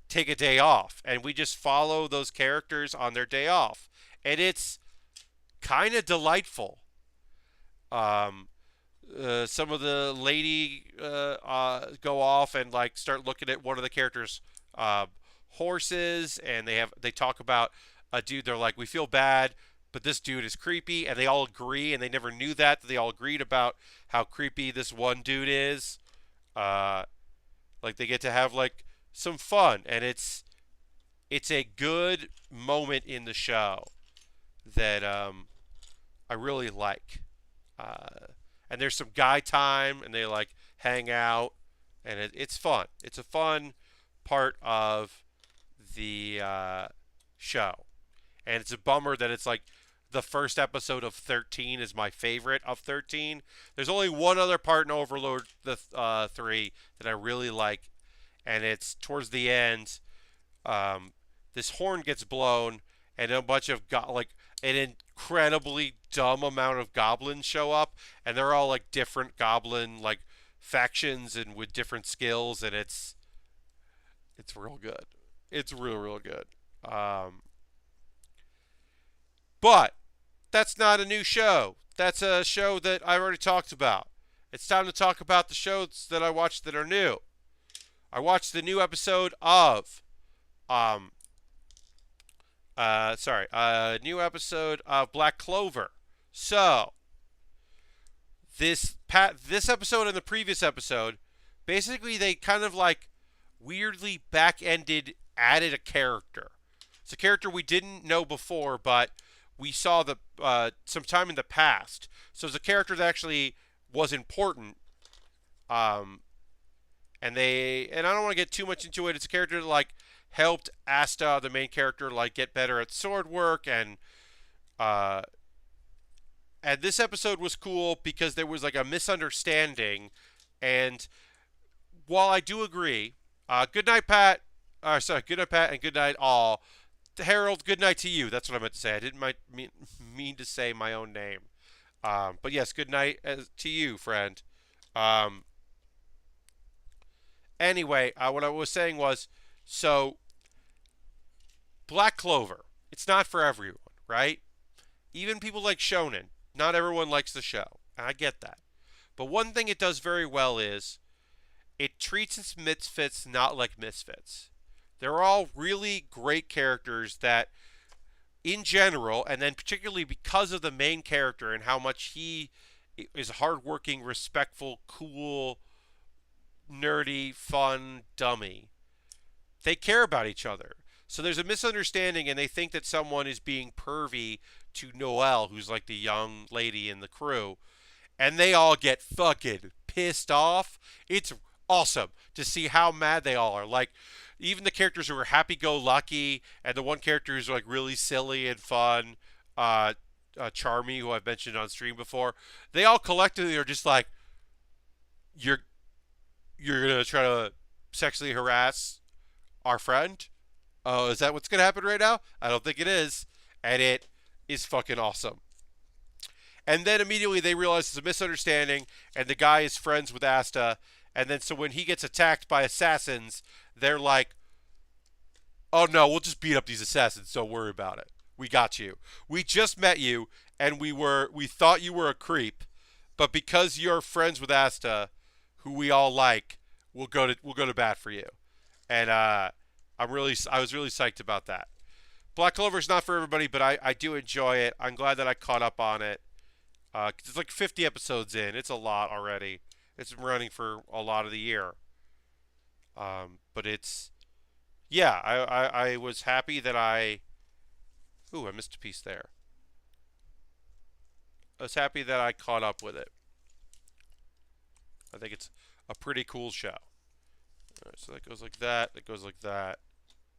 A: take a day off, and we just follow those characters on their day off, and it's kind of delightful. Some of the lady go off and like start looking at one of the characters' horses, and they talk about a dude. They're like, we feel bad, but this dude is creepy, and they all agree, and they never knew that they all agreed about how creepy this one dude is. Like they get to have like some fun, and it's a good moment in the show that I really like. And there's some guy time, and they like hang out, and it's fun. It's a fun part of the show, and it's a bummer that it's like the first episode of 13 is my favorite of 13. There's only one other part in Overlord the 3 that I really like, and it's towards the end. This horn gets blown, and a bunch of an incredibly dumb amount of goblins show up, and they're all like different goblin like factions and with different skills, and it's real good. It's real good. But that's not a new show. That's a show that I already talked about. It's time to talk about the shows that I watched that are new. I watched the new episode of new episode of Black Clover. So, this episode and the previous episode, basically they kind of like weirdly back-ended, added a character. It's a character we didn't know before, but we saw sometime in the past. So it's a character that actually was important. And I don't want to get too much into it. It's a character that like helped Asta, the main character, like get better at sword work, and this episode was cool because there was like a misunderstanding, and while I do agree, good night Pat, good night Pat, and good night all. Harold, good night to you. That's what I meant to say. I didn't mean to say my own name. But yes, good night to you, friend. Anyway, what I was saying was, so Black Clover, it's not for everyone, right? Even people like shonen, not everyone likes the show. And I get that. But one thing it does very well is it treats its misfits not like misfits. They're all really great characters that, in general, and then particularly because of the main character and how much he is hardworking, respectful, cool, nerdy, fun, dummy, they care about each other. So there's a misunderstanding, and they think that someone is being pervy to Noelle, who's like the young lady in the crew, and they all get fucking pissed off. It's awesome to see how mad they all are. Like, even the characters who are happy-go-lucky, and the one character who's like really silly and fun, uh, Charmy, who I've mentioned on stream before, they all collectively are just like, you're you're gonna try to sexually harass our friend. Oh, is that what's gonna happen right now? I don't think it is, and it is fucking awesome. And then immediately they realize it's a misunderstanding, and the guy is friends with Asta. And then so when he gets attacked by assassins, they're like, "Oh no, we'll just beat up these assassins. Don't worry about it. We got you. We just met you, and we thought you were a creep, but because you're friends with Asta, who we all like, we'll go to bat for you." And I was really psyched about that. Black Clover is not for everybody, but I do enjoy it. I'm glad that I caught up on it. 'Cause it's like 50 episodes in. It's a lot already. It's been running for a lot of the year. But it's yeah. I was happy that I. Ooh, I missed a piece there. I was happy that I caught up with it. I think it's a pretty cool show. All right, so that goes like that. That goes like that.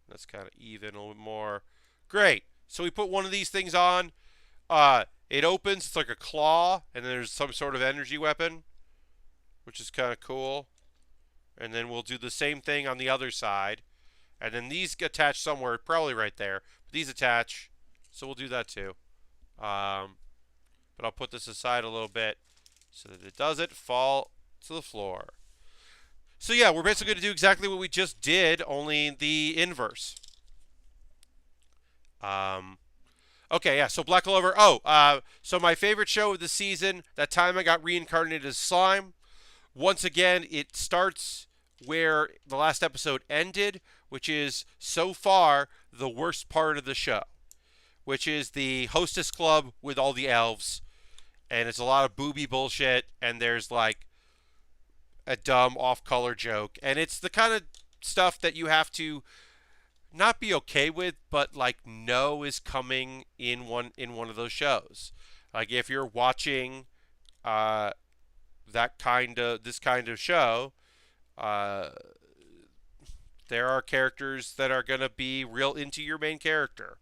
A: That's kind of even a little bit more. Great. So we put one of these things on. It opens. It's like a claw, and then there's some sort of energy weapon, which is kind of cool. And then we'll do the same thing on the other side. And then these get attached somewhere, probably right there. But these attach, so we'll do that too. But I'll put this aside a little bit so that it doesn't fall to the floor. So yeah, we're basically going to do exactly what we just did, only the inverse. Okay, yeah, so Black Clover. Oh, so my favorite show of the season, that time I got reincarnated as slime. Once again, it starts where the last episode ended, which is so far the worst part of the show, which is the hostess club with all the elves. And it's a lot of booby bullshit, and there's like a dumb off-color joke. And it's the kind of stuff that you have to not be okay with, but like know is coming in one of those shows. Like if you're watching this kind of show, uh, there are characters that are gonna be real into your main character,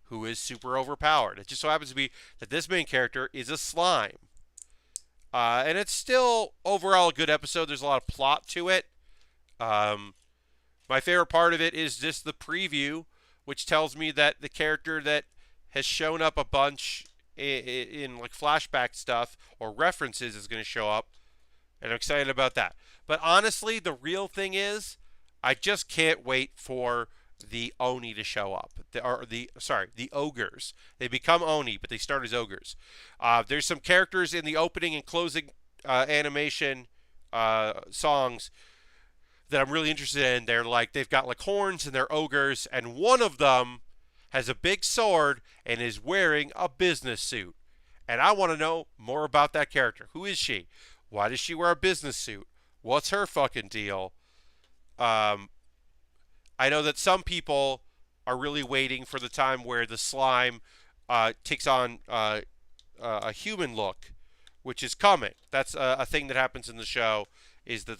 A: who is super overpowered. It just so happens to be that this main character is a slime, and it's still overall a good episode. There's a lot of plot to it. My favorite part of it is just the preview, which tells me that the character that has shown up a bunch in like flashback stuff or references is going to show up, and I'm excited about that. But honestly, the real thing is, I just can't wait for the Oni to show up. The ogres. They become Oni, but they start as ogres. There's some characters in the opening and closing animation songs that I'm really interested in. They've got like horns and they're ogres, and one of them has a big sword and is wearing a business suit. And I want to know more about that character. Who is she? Why does she wear a business suit? What's her fucking deal? I know that some people are really waiting for the time where the slime takes on a human look, which is coming. That's a thing that happens in the show, is that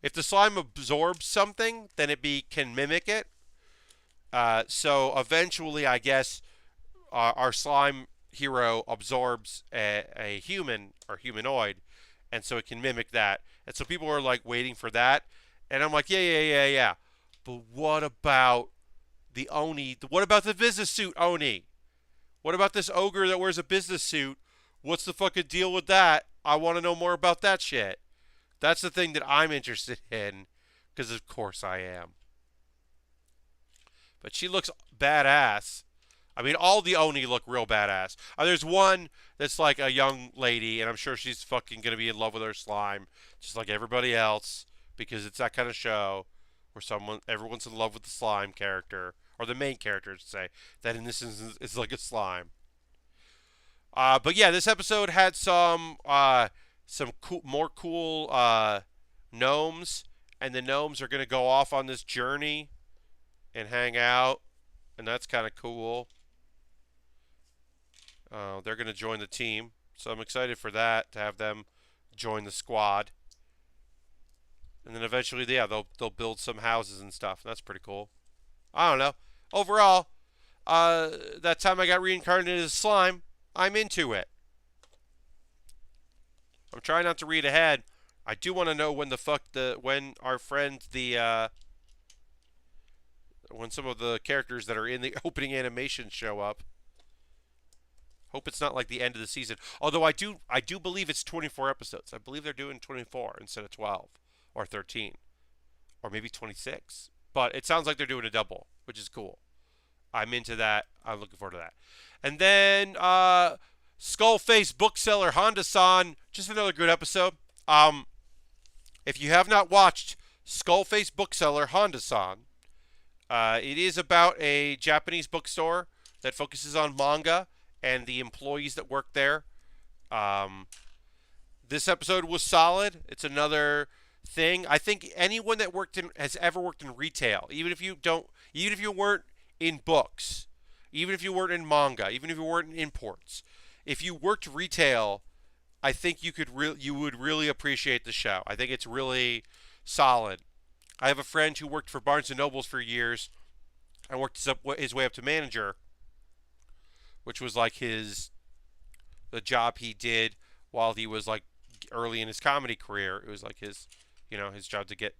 A: if the slime absorbs something, then can mimic it. So eventually, I guess, our slime hero absorbs a human or humanoid, and so it can mimic that. And so people are like waiting for that, and I'm like, yeah. But what about the Oni? What about the business suit Oni? What about this ogre that wears a business suit? What's the fucking deal with that? I want to know more about that shit. That's the thing that I'm interested in, because of course I am. But she looks badass. I mean, all the Oni look real badass. There's one that's like a young lady, and I'm sure she's fucking gonna be in love with her slime, just like everybody else, because it's that kind of show where everyone's in love with the slime character, or the main character, to say that in this instance is like a slime. But yeah, this episode had some more cool gnomes, and the gnomes are gonna go off on this journey and hang out, and that's kind of cool. They're going to join the team, so I'm excited for that, to have them join the squad. And then eventually, yeah, they'll build some houses and stuff. That's pretty cool. I don't know. Overall, that time I got reincarnated as slime, I'm into it. I'm trying not to read ahead. I do want to know when our friends when some of the characters that are in the opening animation show up. Hope it's not like the end of the season. Although I do believe it's 24 episodes. I believe they're doing 24 instead of 12 or 13 or maybe 26. But it sounds like they're doing a double, which is cool. I'm into that. I'm looking forward to that. And then Skullface Bookseller Honda-san, just another good episode. If you have not watched Skullface Bookseller Honda-san, it is about a Japanese bookstore that focuses on manga and the employees that work there. This episode was solid. It's another thing. I think anyone that has ever worked in retail, even if you weren't in books, even if you weren't in manga, even if you weren't in imports, if you worked retail, I think you would really appreciate the show. I think it's really solid. I have a friend who worked for Barnes and Nobles for years and worked his way up to manager, which was like the job he did while he was like early in his comedy career. It was like his job to get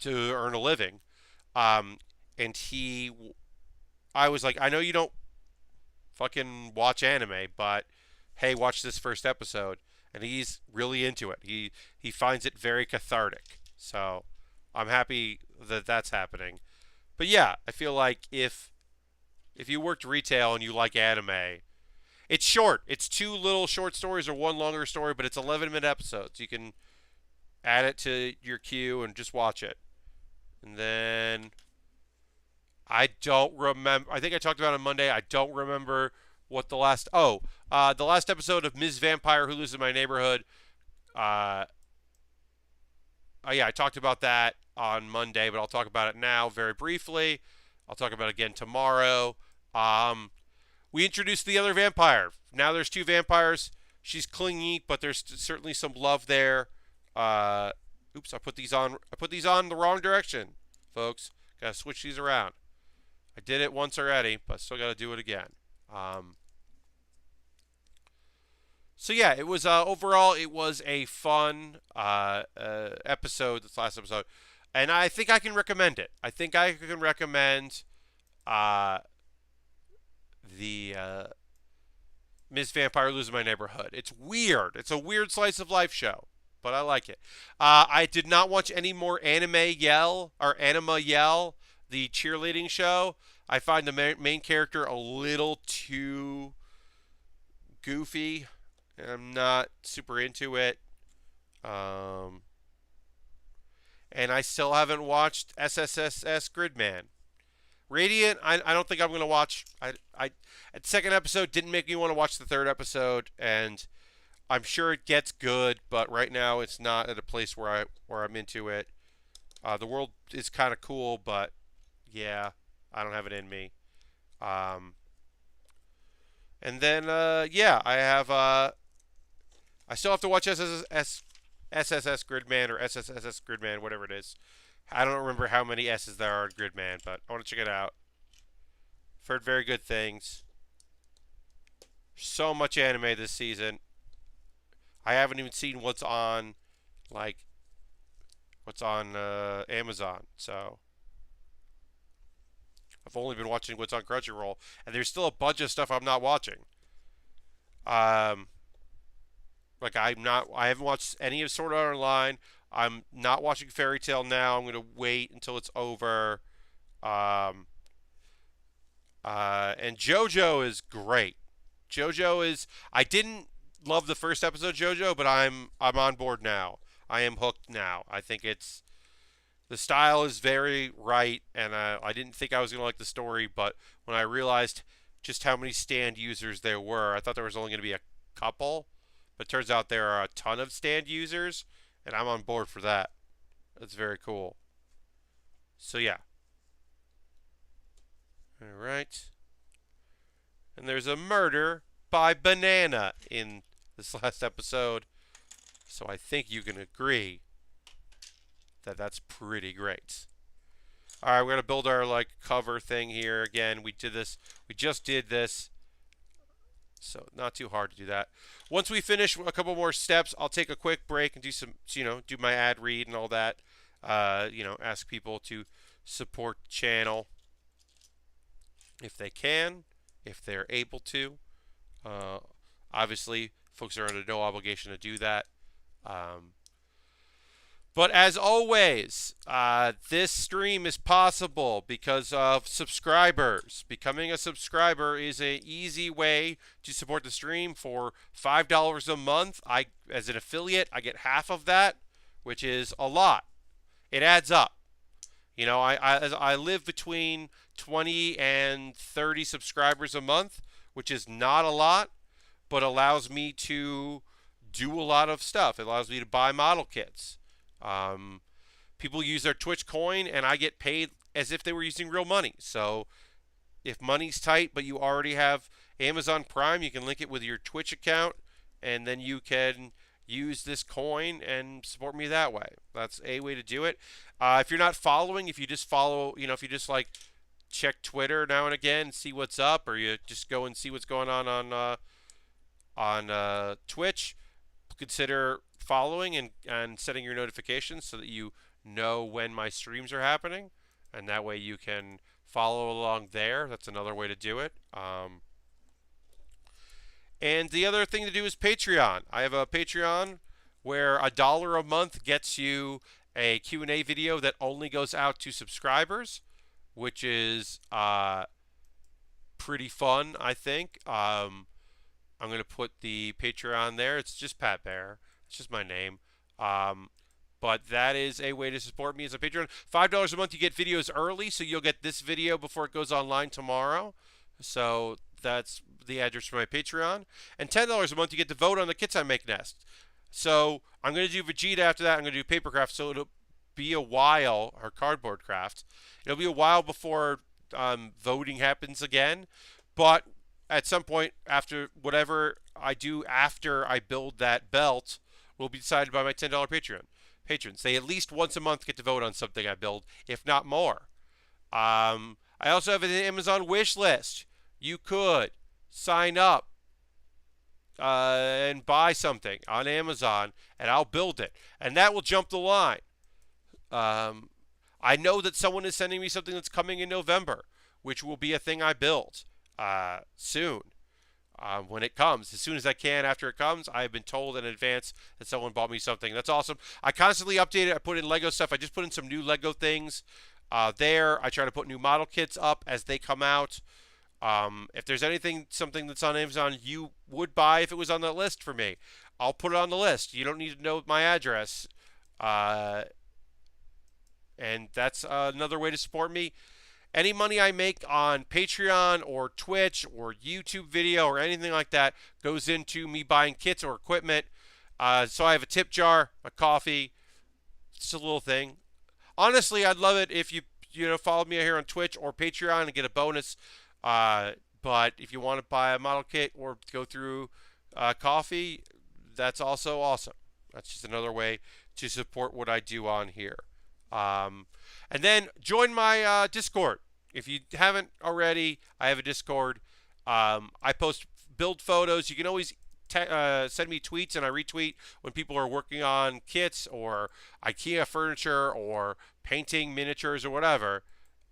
A: to earn a living. And I was like, I know you don't fucking watch anime, but hey, watch this first episode. And he's really into it. He finds it very cathartic. So I'm happy that that's happening. But yeah, I feel like if you worked retail and you like anime, it's short. It's 2 little short stories or 1 longer story, but it's 11-minute episodes. You can add it to your queue and just watch it. And then I don't remember. I think I talked about it on Monday. I don't remember what the last episode of Ms. Vampire Who Lives in My Neighborhood. Yeah, I talked about that on Monday, but I'll talk about it now very briefly. I'll talk about it again tomorrow. We introduced the other vampire. Now there's 2 vampires. She's clingy, but there's certainly some love there. Oops, I put these on the wrong direction, folks. Gotta switch these around. I did it once already, but still gotta do it again. So yeah, it was overall it was a fun episode. This last episode, and I think I can recommend it. I think I can recommend the Ms. Vampire Lives in My Neighborhood. It's weird. It's a weird slice of life show, but I like it. I did not watch any more Anima Yell, the cheerleading show. I find the main character a little too goofy. I'm not super into it. And I still haven't watched SSSS Gridman. Radiant, I don't think I'm going to watch. The second episode didn't make me want to watch the third episode, and I'm sure it gets good, but right now it's not at a place where I'm into it. The world is kind of cool, but yeah, I don't have it in me. And then yeah, I still have to watch SSS Gridman or SSSS Gridman, whatever it is. I don't remember how many S's there are in Gridman, but I want to check it out. I've heard very good things. So much anime this season. I haven't even seen what's on Amazon, so I've only been watching what's on Crunchyroll, and there's still a bunch of stuff I'm not watching. I haven't watched any of Sword Art Online. I'm not watching Fairy Tail now. I'm gonna wait until it's over. And JoJo is great. I didn't love the first episode of JoJo, but I'm on board now. I am hooked now. I think the style is very right, and I didn't think I was gonna like the story, but when I realized just how many stand users there were, I thought there was only gonna be a couple, but it turns out there are a ton of stand users, and I'm on board for that. That's very cool. So yeah. Alright. And there's a murder by Banana in this last episode. So I think you can agree that that's pretty great. All right, we're gonna build our like cover thing here again. We did this. We just did this, so not too hard to do that. Once we finish a couple more steps, I'll take a quick break and do some, do my ad read and all that. Ask people to support the channel if they can, if they're able to. Uh, Obviously, folks are under no obligation to do that. But as always, this stream is possible because of subscribers. Becoming a subscriber is an easy way to support the stream. For $5 a month, as an affiliate, I get half of that, which is a lot. It adds up. I live between 20 and 30 subscribers a month, which is not a lot, but allows me to do a lot of stuff. It allows me to buy model kits. People use their Twitch coin, and I get paid as if they were using real money. So if money's tight, but you already have Amazon Prime, you can link it with your Twitch account, and then you can use this coin and support me that way. That's a way to do it. If you're not following, if you just follow, if you just like check Twitter now and again, see what's up, or you just go and see what's going on Twitch, consider following and setting your notifications so that you know when my streams are happening, and that way you can follow along there. That's another way to do it. And the other thing to do is Patreon. I have a Patreon where $1 a month gets you a Q&A video that only goes out to subscribers, which is pretty fun, I think. I'm going to put the Patreon there. It's just Pat Baer. It's just my name. But that is a way to support me as a Patreon. $5 a month, you get videos early, so you'll get this video before it goes online tomorrow. So that's the address for my Patreon. And $10 a month, you get to vote on the kits I make next. So I'm going to do Vegeta after that. I'm going to do Papercraft, so it'll be a while, or Cardboard Craft. It'll be a while before voting happens again. But at some point, after whatever I do after I build that belt, will be decided by my $10 patrons. They at least once a month get to vote on something I build, if not more. I also have an Amazon wish list. You could sign up and buy something on Amazon, and I'll build it. And that will jump the line. I know that someone is sending me something that's coming in November, which will be a thing I build soon. When it comes, as soon as I can after it comes. I have been told in advance that someone bought me something. That's awesome. I constantly update it. I put in Lego stuff. I just put in some new Lego things there. I try to put new model kits up as they come out. If there's something that's on Amazon you would buy if it was on the list for me, I'll put it on the list. You don't need to know my address. And that's another way to support me. Any money I make on Patreon or Twitch or YouTube video or anything like that goes into me buying kits or equipment. So I have a tip jar, a coffee. It's a little thing. Honestly, I'd love it if you follow me here on Twitch or Patreon and get a bonus. But if you want to buy a model kit or go through coffee, that's also awesome. That's just another way to support what I do on here. And then join my Discord. If you haven't already, I have a Discord. I post build photos. You can always send me tweets, and I retweet when people are working on kits or IKEA furniture or painting miniatures or whatever.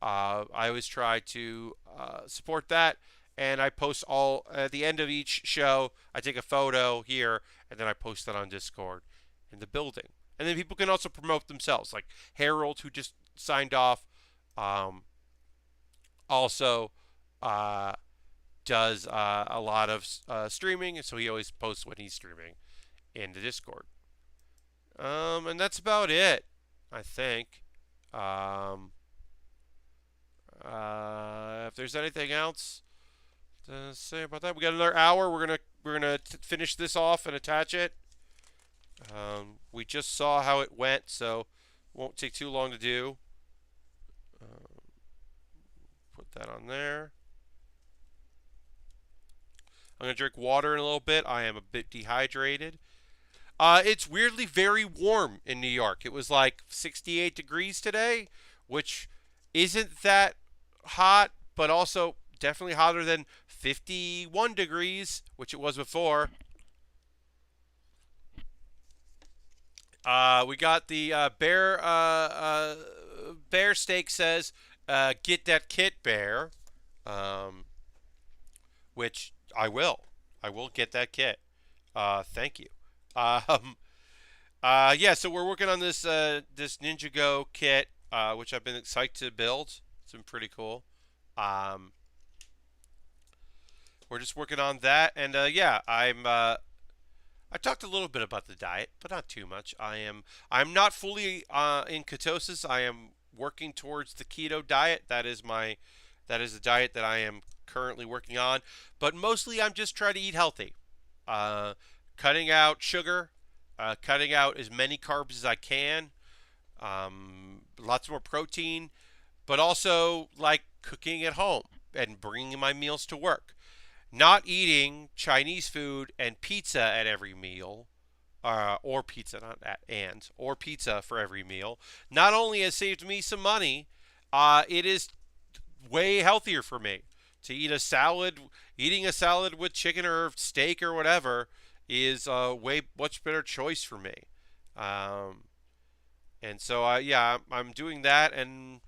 A: I always try to support that, and I post all at the end of each show. I take a photo here, and then I post that on Discord in the building. And then people can also promote themselves, like Harold, who just signed off. Also does a lot of streaming, so he always posts when he's streaming in the Discord. And that's about it, I think. If there's anything else to say about that, we got another hour. We're gonna finish this off and attach it. We just saw how it went, so it won't take too long to do. Put that on there. I'm going to drink water in a little bit. I am a bit dehydrated. It's weirdly very warm in New York. It was like 68 degrees today, which isn't that hot, but also definitely hotter than 51 degrees, which it was before. We got the Bear Steak says, get that kit, Bear. Um, which I will. I will get that kit. Thank you. Um, yeah, so we're working on this Ninjago kit, which I've been excited to build. It's been pretty cool. Um, we're just working on that, and yeah, I talked a little bit about the diet, but not too much. I'm not fully in ketosis. I am working towards the keto diet. That is the diet that I am currently working on. But mostly, I'm just trying to eat healthy, uh, cutting out sugar, cutting out as many carbs as I can, lots more protein, but also like cooking at home and bringing my meals to work. Not eating Chinese food and pizza at every meal, or pizza, not at and, or pizza for every meal, not only has saved me some money, it is way healthier for me to eat a salad. Eating a salad with chicken or steak or whatever is a way much better choice for me. Um, and so, yeah, I'm doing that, and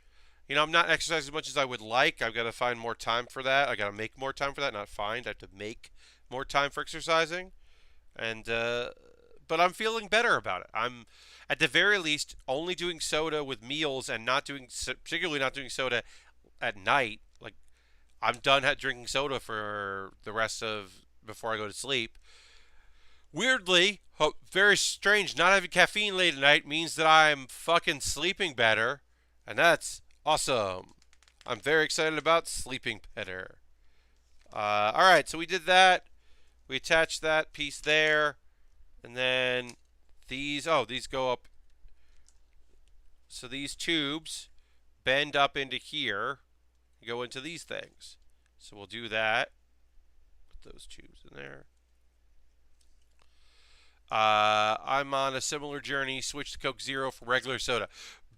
A: I'm not exercising as much as I would like. I've got to find more time for that. I got to make more time for that, not find. I have to make more time for exercising, and but I'm feeling better about it. I'm at the very least only doing soda with meals and not doing particularly not doing soda at night. Like I'm done drinking soda for the rest of before I go to sleep. Weirdly, very strange, not having caffeine late at night means that I'm fucking sleeping better, and that's awesome. I'm very excited about sleeping better. All right, so we did that. We attached that piece there, and then these go up. So these tubes bend up into here, go into these things. So we'll do that. Put those tubes in there. I'm on a similar journey. Switch to Coke Zero for regular soda.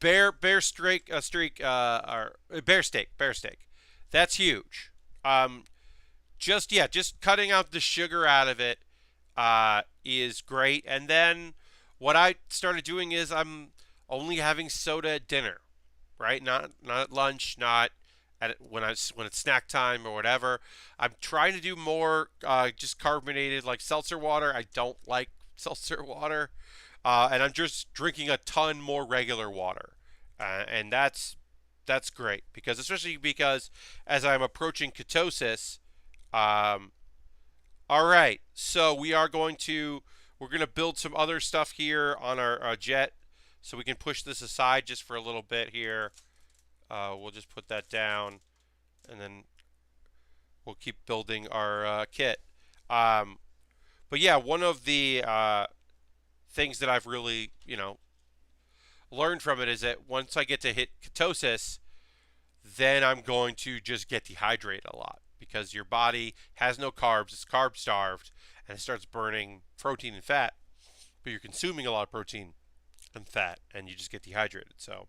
A: Bear steak. That's huge. Um, just cutting out the sugar out of it is great. And then what I started doing is I'm only having soda at dinner, right? Not at lunch, not at when it's snack time or whatever. I'm trying to do more just carbonated like seltzer water. I don't like seltzer water, and I'm just drinking a ton more regular water, and that's great because especially because as I'm approaching ketosis. Um, all right, so we're going to build some other stuff here on our jet, so we can push this aside just for a little bit here. We'll just put that down, and then we'll keep building our kit. Um, but yeah, one of the things that I've really, learned from it is that once I get to hit ketosis, then I'm going to just get dehydrated a lot because your body has no carbs, it's carb starved, and it starts burning protein and fat, but you're consuming a lot of protein and fat, and you just get dehydrated. So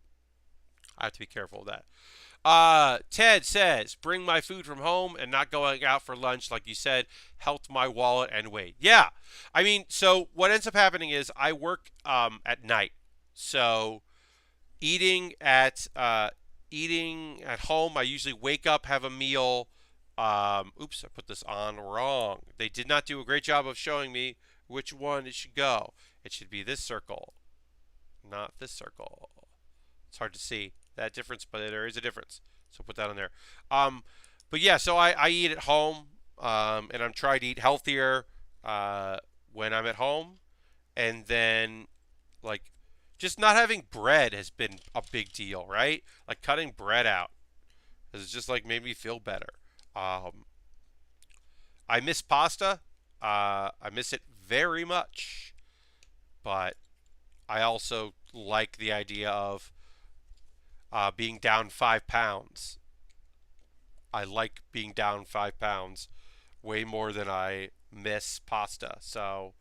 A: I have to be careful of that. Ted says, bring my food from home and not going out for lunch, like you said, helped my wallet and weight. Yeah. I mean, so what ends up happening is I work at night. So eating at eating at home, I usually wake up, have a meal. Oops, I put this on wrong. They did not do a great job of showing me which one it should go. It should be this circle, not this circle. It's hard to see that difference, but there is a difference. So put that on there. Um, but yeah, so I eat at home, and I'm trying to eat healthier when I'm at home, and then like just not having bread has been a big deal, right? Like cutting bread out has just like made me feel better. Um, I miss pasta. I miss it very much, but I also like the idea of being down 5 pounds. I like being down 5 pounds way more than I miss pasta. So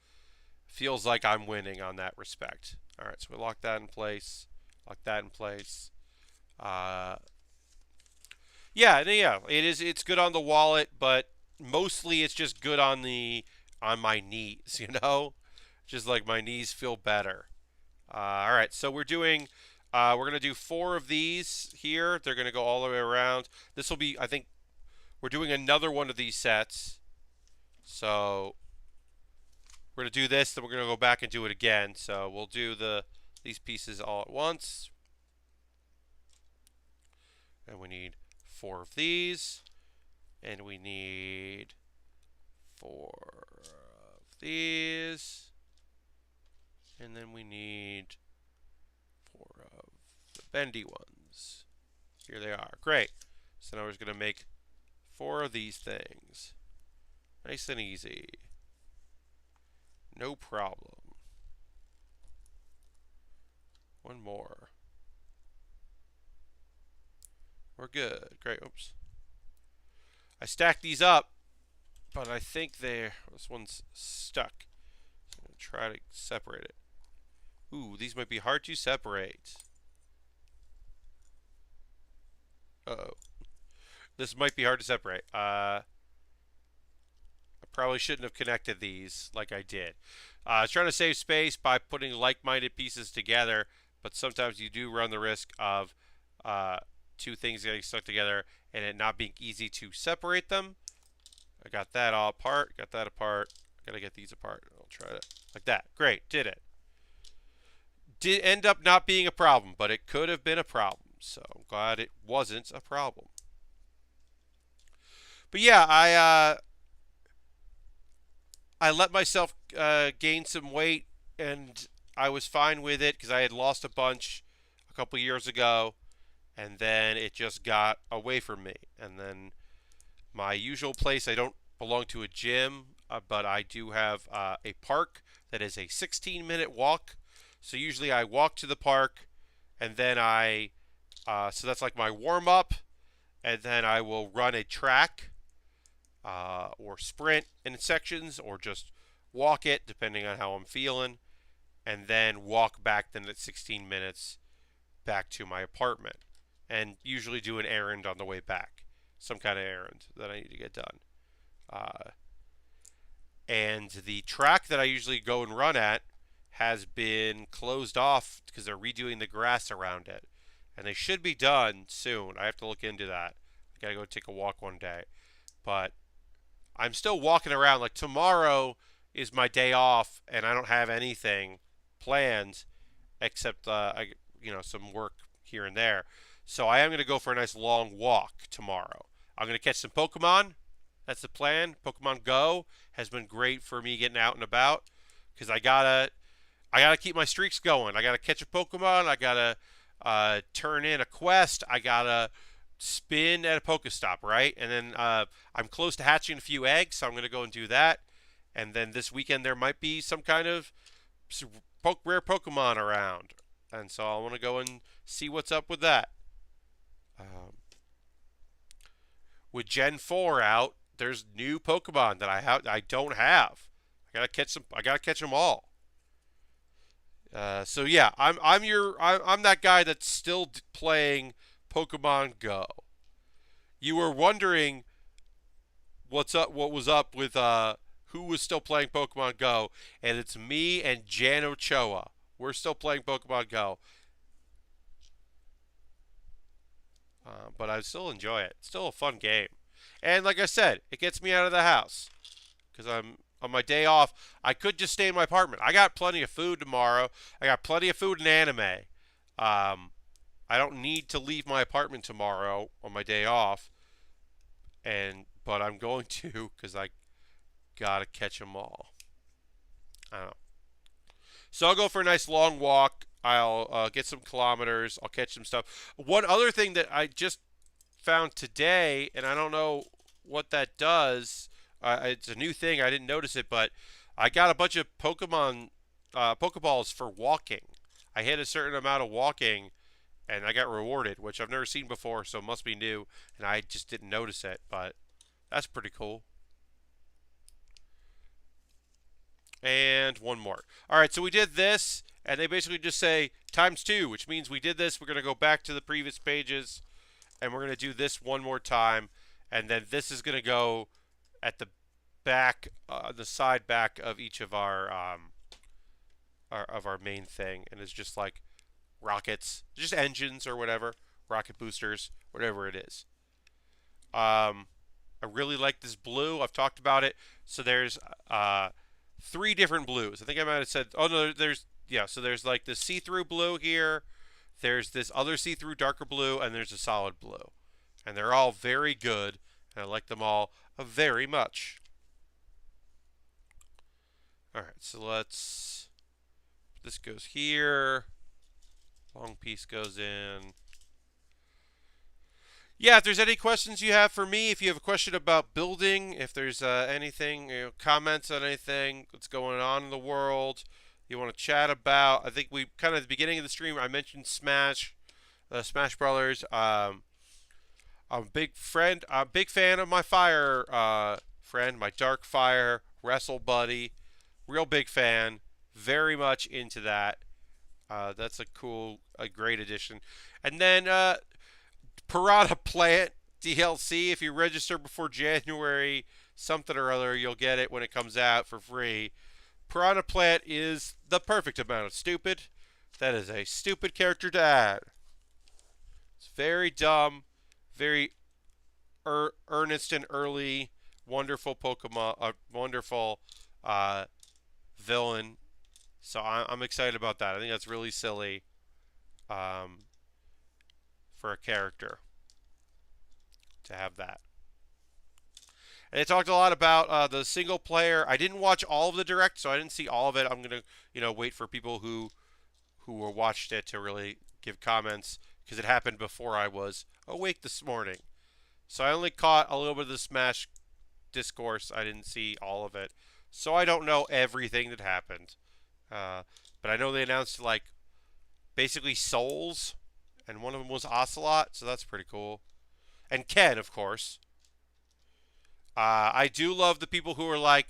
A: feels like I'm winning on that respect. All right, so we lock that in place. Lock that in place. Uh, Yeah, yeah, it is. It's good on the wallet, but mostly it's just good on my knees. Just like my knees feel better. All right, so we're gonna do four of these here. They're gonna go all the way around. This will be, I think, we're doing another one of these sets. So we're gonna do this, then we're gonna go back and do it again. So we'll do these pieces all at once, and we need four of these, and we need four of these, and then we need four of the bendy ones. Here they are. Great. So now we're just going to make four of these things. Nice and easy. No problem. One more. We're good. Great. Oops. I stacked these up, but I think this one's stuck. So I'm going to try to separate it. Ooh, these might be hard to separate. Uh-oh. This might be hard to separate. I probably shouldn't have connected these like I did. I was trying to save space by putting like-minded pieces together, but sometimes you do run the risk of two things getting stuck together and it not being easy to separate them. I got that all apart. Got that apart. I gotta get these apart. I'll try to like that. Great, did it. Did end up not being a problem, but it could have been a problem. So I'm glad it wasn't a problem. But yeah, I let myself gain some weight, and I was fine with it because I had lost a bunch a couple years ago, and then it just got away from me. And then my usual place, I don't belong to a gym, but I do have a park that is a 16-minute walk. So usually I walk to the park, and then so that's like my warm-up, and then I will run a track or sprint in sections, or just walk it depending on how I'm feeling, and then walk back then at 16 minutes back to my apartment, and usually do an errand on the way back, some kind of errand that I need to get done. And the track that I usually go and run at has been closed off because they're redoing the grass around it, and they should be done soon. I have to look into that. I gotta go take a walk one day, but I'm still walking around. Like tomorrow is my day off, and I don't have anything planned except some work here and there. So I am going to go for a nice long walk tomorrow. I'm going to catch some Pokemon. That's the plan. Pokemon Go has been great for me getting out and about because I gotta keep my streaks going. I gotta catch a Pokemon. I gotta turn in a quest. I gotta spin at a Pokestop, right? And then I'm close to hatching a few eggs, so I'm going to go and do that. And then this weekend there might be some kind of rare Pokemon around, and so I want to go and see what's up with that. With Gen 4 out, there's new Pokemon that I don't have. I gotta catch them. I gotta catch them all. So yeah, I'm that guy that's still playing Pokemon Go. You were wondering what was up with who was still playing Pokemon Go, and it's me and Jan Ochoa. We're still playing Pokemon Go. But I still enjoy it. It's still a fun game. And like I said, it gets me out of the house. Because I'm on my day off. I could just stay in my apartment. I got plenty of food tomorrow. I got plenty of food and anime. I don't need to leave my apartment tomorrow on my day off. But I'm going to because I got to catch them all. I don't know. So I'll go for a nice long walk. I'll get some kilometers. I'll catch some stuff. One other thing that I just found today, and I don't know what that does. It's a new thing. I didn't notice it, but I got a bunch of Pokeballs for walking. I hit a certain amount of walking, and I got rewarded, which I've never seen before, so it must be new, and I just didn't notice it, but that's pretty cool. And one more. All right, so we did this, and they basically just say times 2, which means we did this. We're going to go back to the previous pages, and we're going to do this one more time, and then this is going to go at the back, the side back of each of our main thing, and it's just like rockets, just engines or whatever, rocket boosters, whatever it is. I really like this blue. I've talked about it. So there's three different blues. I think I might have said. Oh no, there's yeah. So there's like this see-through blue here. There's this other see-through darker blue, and there's a solid blue, and they're all very good, and I like them all very much. All right, so let's. This goes here. Long piece goes in. Yeah, if there's any questions you have for me, if you have a question about building, if there's anything, comments on anything that's going on in the world, you want to chat about. I think we kind of at the beginning of the stream, I mentioned Smash Brothers. I'm a big fan of my fire friend, my Dark Fire Wrestle Buddy. Real big fan. Very much into that. That's a great addition. And then Piranha Plant DLC. If you register before January something or other, you'll get it when it comes out for free. Piranha Plant is the perfect amount of stupid. That is a stupid character to add. It's very dumb, very earnest and early, wonderful Pokemon, wonderful villain. So I'm excited about that. I think that's really silly for a character to have that. And they talked a lot about the single player. I didn't watch all of the direct, so I didn't see all of it. I'm gonna wait for people who watched it to really give comments because it happened before I was awake this morning. So I only caught a little bit of the Smash discourse. I didn't see all of it, so I don't know everything that happened. But I know they announced like basically souls, and one of them was Ocelot, so that's pretty cool. And Ken, of course. I do love the people who are like,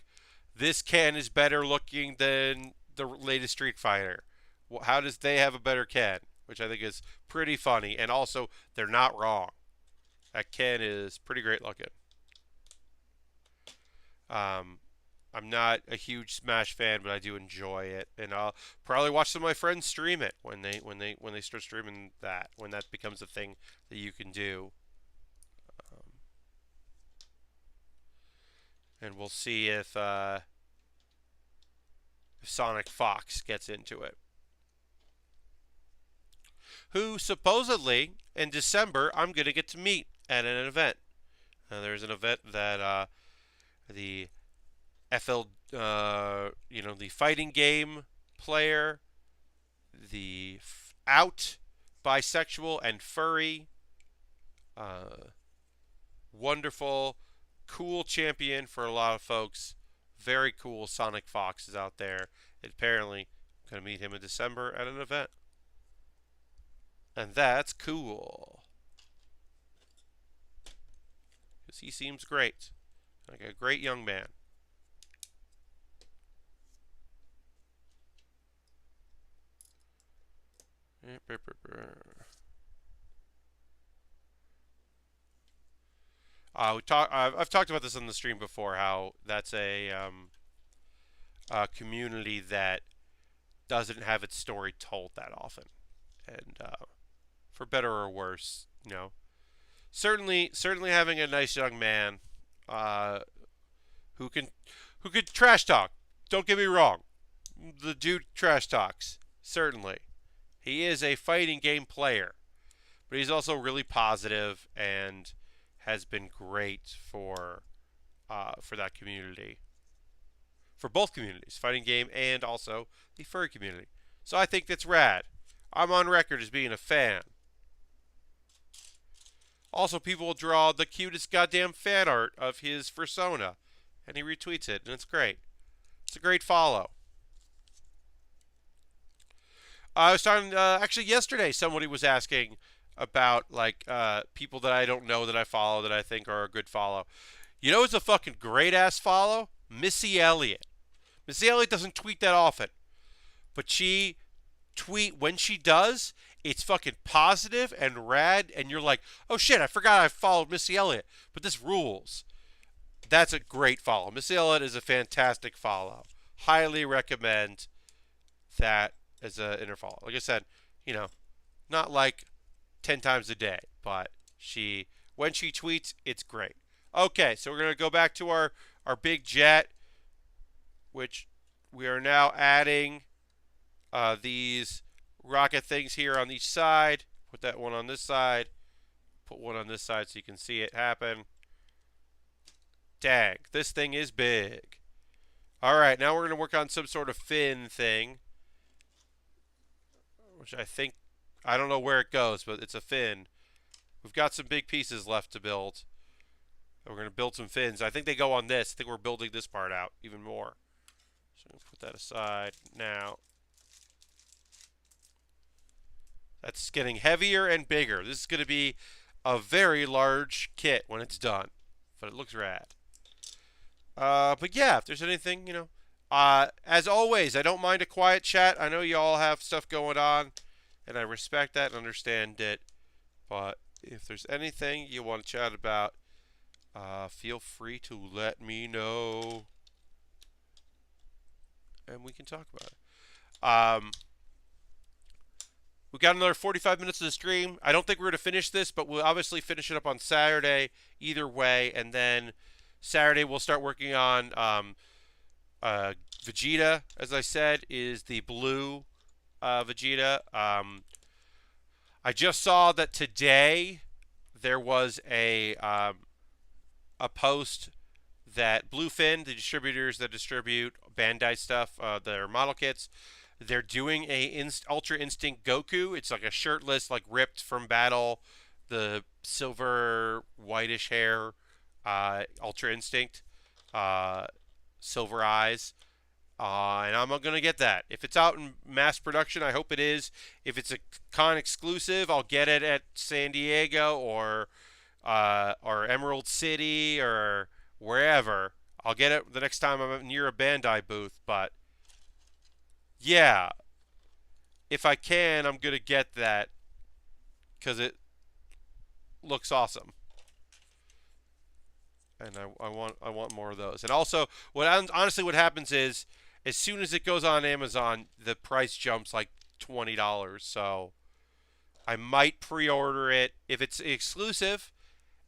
A: this Ken is better looking than the latest Street Fighter. How does they have a better Ken? Which I think is pretty funny, and also they're not wrong. That Ken is pretty great looking. I'm not a huge Smash fan, but I do enjoy it, and I'll probably watch some of my friends stream it when they start streaming that, when that becomes a thing that you can do. And we'll see if Sonic Fox gets into it. Who supposedly in December I'm gonna get to meet at an event. There's an event that the the fighting game player, the out bisexual and furry, wonderful, cool champion for a lot of folks. Very cool Sonic Fox is out there. Apparently, I'm going to meet him in December at an event. And that's cool. Because he seems great. Like a great young man. I've talked about this on the stream before. How that's a community that doesn't have its story told that often, and for better or worse, certainly having a nice young man who could trash talk. Don't get me wrong, the dude trash talks certainly. He is a fighting game player, but he's also really positive and has been great for that community, for both communities, fighting game and also the furry community. So I think that's rad. I'm on record as being a fan. Also, people will draw the cutest goddamn fan art of his persona, and he retweets it, and it's great. It's a great follow. I was talking, actually yesterday, somebody was asking about, like, people that I don't know that I follow that I think are a good follow. You know who's a fucking great-ass follow? Missy Elliott. Missy Elliott doesn't tweet that often, but when she does, it's fucking positive and rad, and you're like, oh shit, I forgot I followed Missy Elliott, but this rules. That's a great follow. Missy Elliott is a fantastic follow. Highly recommend that as an inner follow. Like I said, you know, not like 10 times a day, but when she tweets, it's great. Okay, so we're going to go back to our big jet, which we are now adding these rocket things here on each side. Put that one on this side. Put one on this side so you can see it happen. Dang, this thing is big. All right, now we're going to work on some sort of fin thing, which I don't know where it goes, but it's a fin. We've got some big pieces left to build. We're going to build some fins. I think they go on this. I think we're building this part out even more. So I'm going to put that aside now. That's getting heavier and bigger. This is going to be a very large kit when it's done, but it looks rad. But yeah, if there's anything, as always, I don't mind a quiet chat. I know you all have stuff going on, and I respect that and understand it. But if there's anything you want to chat about, feel free to let me know, and we can talk about it. We've got another 45 minutes of the stream. I don't think we're going to finish this, but we'll obviously finish it up on Saturday either way, and then Saturday we'll start working on Vegeta, as I said, is the blue Vegeta. I just saw that today there was a post that Bluefin, the distributors that distribute Bandai stuff, their model kits, they're doing a Ultra Instinct Goku. It's like a shirtless, like ripped from battle, the silver whitish hair, Ultra Instinct, silver eyes. And I'm going to get that. If it's out in mass production, I hope it is. If it's a con exclusive, I'll get it at San Diego or Emerald City or wherever. I'll get it the next time I'm near a Bandai booth. But yeah, if I can, I'm going to get that because it looks awesome. And I want more of those. And also, honestly what happens is, as soon as it goes on Amazon, the price jumps like $20. So I might pre-order it if it's exclusive,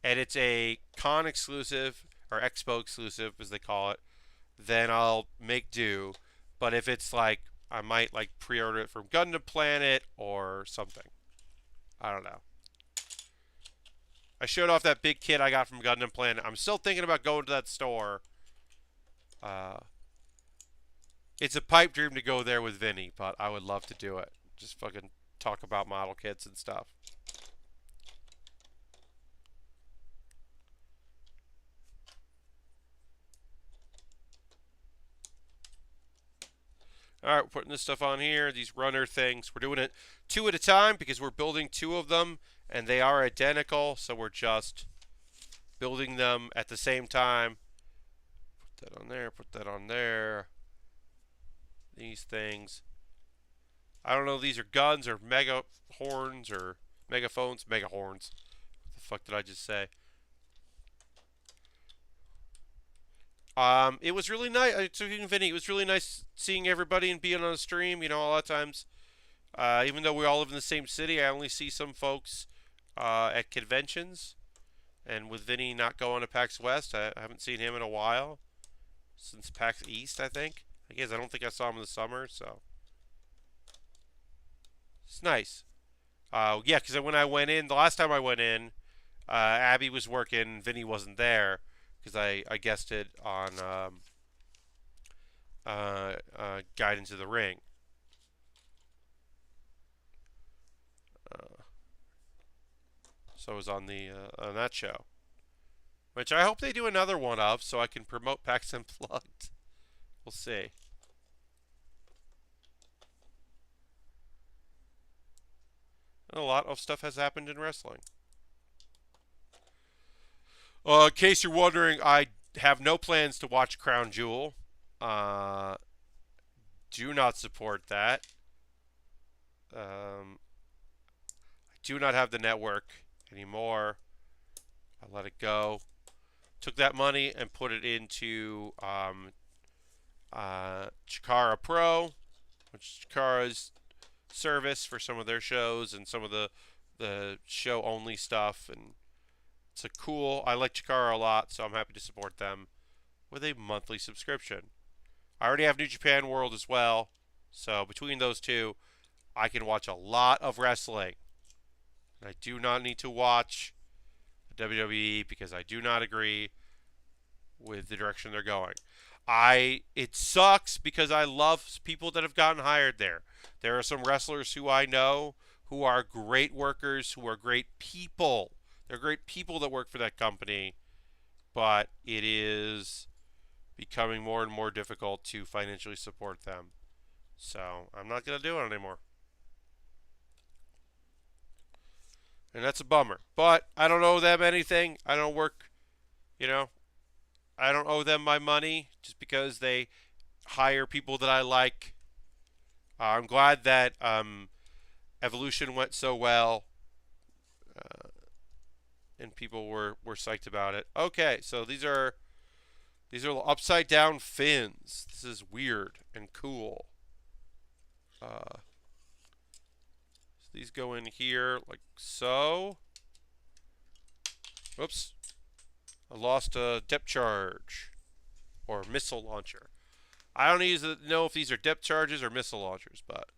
A: and it's a con exclusive or expo exclusive as they call it. Then I'll make do. But if it's like, I might like pre-order it from Gundam Planet or something. I don't know. I showed off that big kit I got from Gundam Planet. I'm still thinking about going to that store. It's a pipe dream to go there with Vinny, but I would love to do it. Just fucking talk about model kits and stuff. Alright, we're putting this stuff on here, these runner things. We're doing it 2 at a time because we're building 2 of them, and they are identical, so we're just building them at the same time. Put that on there, put that on there. These things. I don't know if these are guns or mega horns or megaphones. Mega horns. What the fuck did I just say? It was really nice. Vinny, it was really nice seeing everybody and being on a stream. A lot of times, even though we all live in the same city, I only see some folks at conventions. And with Vinny not going to PAX West, I haven't seen him in a while. Since PAX East, I think. I guess I don't think I saw him in the summer, so. It's nice. Yeah, because when I went in, the last time I went in, Abby was working, Vinny wasn't there. Because I guested on Guide into the Ring. So I was on on that show, which I hope they do another one of, so I can promote PAX Unplugged. We'll see. And a lot of stuff has happened in wrestling. In case you're wondering, I have no plans to watch Crown Jewel. Do not support that. do not have the network anymore. I let it go. Took that money and put it into Chikara Pro, which is Chikara's service for some of their shows and some of the show only stuff. And it's a cool. I like Chikara a lot, so I'm happy to support them with a monthly subscription. I already have New Japan World as well, so between those two, I can watch a lot of wrestling. I do not need to watch the WWE because I do not agree with the direction they're going. It sucks because I love people that have gotten hired there. There are some wrestlers who I know who are great workers, who are great people. They're great people that work for that company, but it is becoming more and more difficult to financially support them. So I'm not going to do it anymore. And that's a bummer. But I don't owe them anything. I don't work, I don't owe them my money just because they hire people that I like. I'm glad that Evolution went so well, and people were psyched about it. Okay, so these are upside down fins. This is weird and cool. So these go in here like so. Oops. I lost a depth charge or missile launcher. I don't know if these are depth charges or missile launchers, but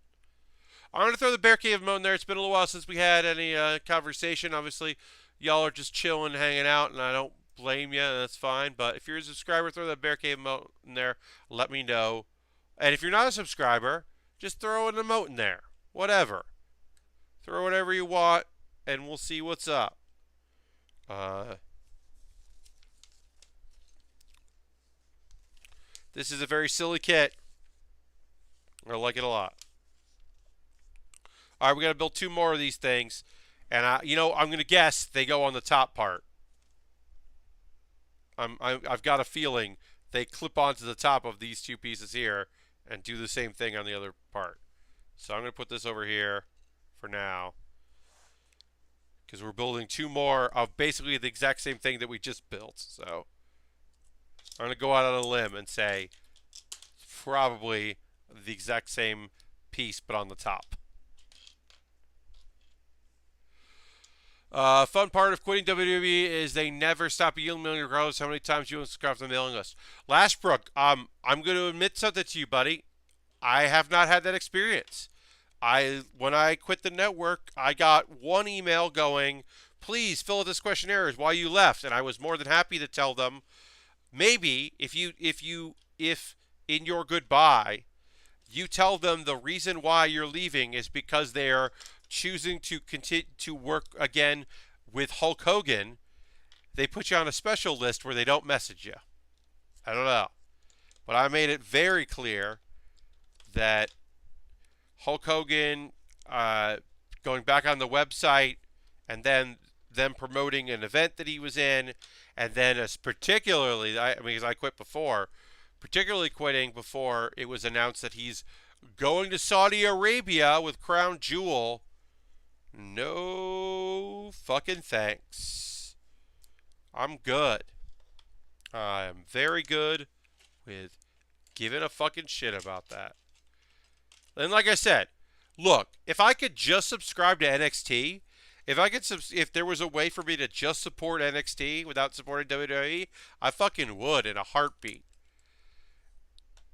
A: I'm going to throw the Bear Cave emote in there. It's been a little while since we had any conversation. Obviously, y'all are just chilling, hanging out, and I don't blame you, and that's fine. But if you're a subscriber, throw that Bear Cave emote in there. Let me know. And if you're not a subscriber, just throw an emote in there. Whatever. Throw whatever you want, and we'll see what's up. This is a very silly kit. I like it a lot. All right, we got to build 2 more of these things. And, I'm going to guess they go on the top part. I've got a feeling they clip onto the top of these 2 pieces here and do the same thing on the other part. So I'm going to put this over here for now, because we're building 2 more of basically the exact same thing that we just built. So I'm going to go out on a limb and say probably the exact same piece, but on the top. Fun part of quitting WWE is they never stop emailing regardless how many times you unsubscribe from the mailing list. Lashbrook, I'm going to admit something to you, buddy. I have not had that experience. When I quit the network, I got 1 email going, please fill out this questionnaire is why you left, and I was more than happy to tell them. Maybe if in your goodbye you tell them the reason why you're leaving is because they are choosing to continue to work again with Hulk Hogan, they put you on a special list where they don't message you. I don't know. But I made it very clear that Hulk Hogan going back on the website and then them promoting an event that he was in, and then particularly, because I quit before, particularly quitting before it was announced that he's going to Saudi Arabia with Crown Jewel. No fucking thanks. I'm good. I'm very good with giving a fucking shit about that. And like I said, look, if I could just subscribe to NXT, if there was a way for me to just support NXT without supporting WWE, I fucking would in a heartbeat.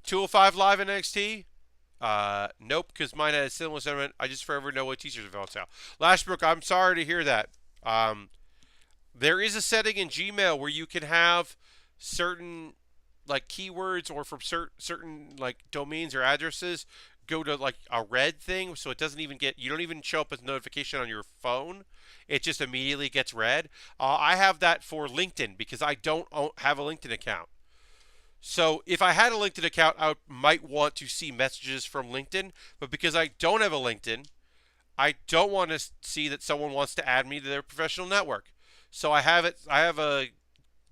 A: 205 Live NXT? Nope, because mine had a similar sentiment. I just forever know what t-shirts are on sale. Lashbrook, I'm sorry to hear that. There is a setting in Gmail where you can have certain like keywords or from certain like domains or addresses go to like a red thing, so it doesn't even you don't even show up as a notification on your phone. It just immediately gets red. I have that for LinkedIn because I don't have a LinkedIn account. So if I had a LinkedIn account, I might want to see messages from LinkedIn, but because I don't have a LinkedIn, I don't want to see that someone wants to add me to their professional network. So I have a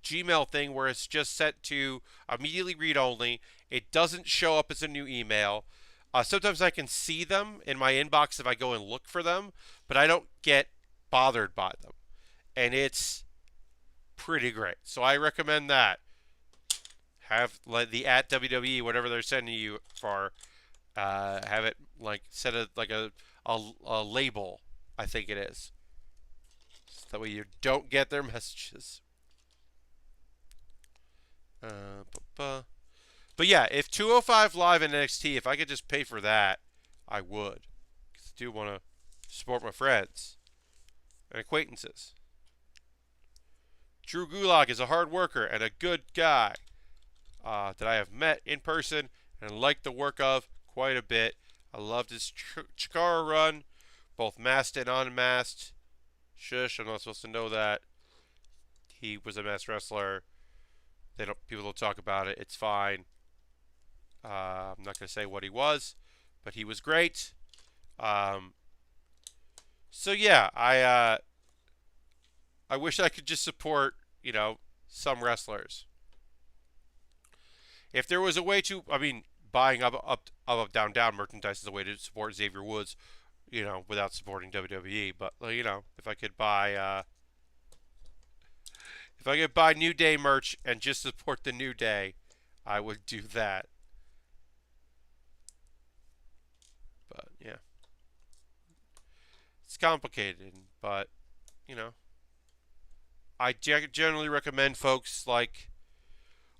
A: Gmail thing where it's just set to immediately read only. It doesn't show up as a new email. Sometimes I can see them in my inbox if I go and look for them, but I don't get bothered by them, and it's pretty great. So I recommend that. Have like the at WWE whatever they're sending you for, have it like set it like a label. I think it is. So that way you don't get their messages. But yeah, if 205 Live in NXT, if I could just pay for that, I would. Because I do want to support my friends and acquaintances. Drew Gulak is a hard worker and a good guy that I have met in person and liked the work of quite a bit. I loved his Chikara run, both masked and unmasked. Shush, I'm not supposed to know that. He was a masked wrestler. People don't talk about it. It's fine. I'm not going to say what he was, but he was great. So yeah, I wish I could just support, some wrestlers. If there was a way to, buying up, down, down merchandise is a way to support Xavier Woods, without supporting WWE. But if I could buy, New Day merch and just support the New Day, I would do that. But yeah, it's complicated, but I generally recommend folks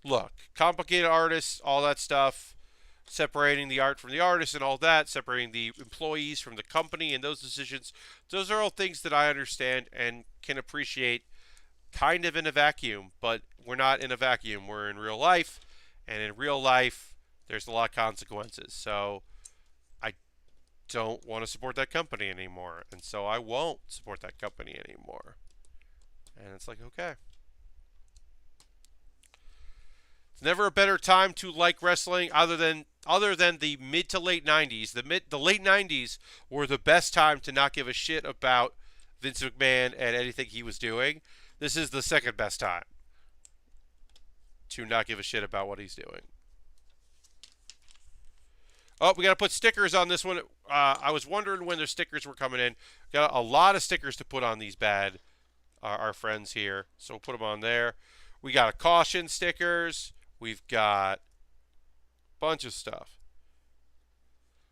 A: look, complicated artists, all that stuff, separating the art from the artist and all that, separating the employees from the company and those decisions. Those are all things that I understand and can appreciate kind of in a vacuum, but we're not in a vacuum. We're in real life, and in real life, there's a lot of consequences. So I don't want to support that company anymore, and so I won't support that company anymore. And it's like, okay. It's never a better time to like wrestling other than the mid to late 90s. The late 90s were the best time to not give a shit about Vince McMahon and anything he was doing. This is the second best time to not give a shit about what he's doing. Oh, we got to put stickers on this one. I was wondering when their stickers were coming in. Got a lot of stickers to put on these our friends here. So we'll put them on there. We got a caution stickers. We've got a bunch of stuff.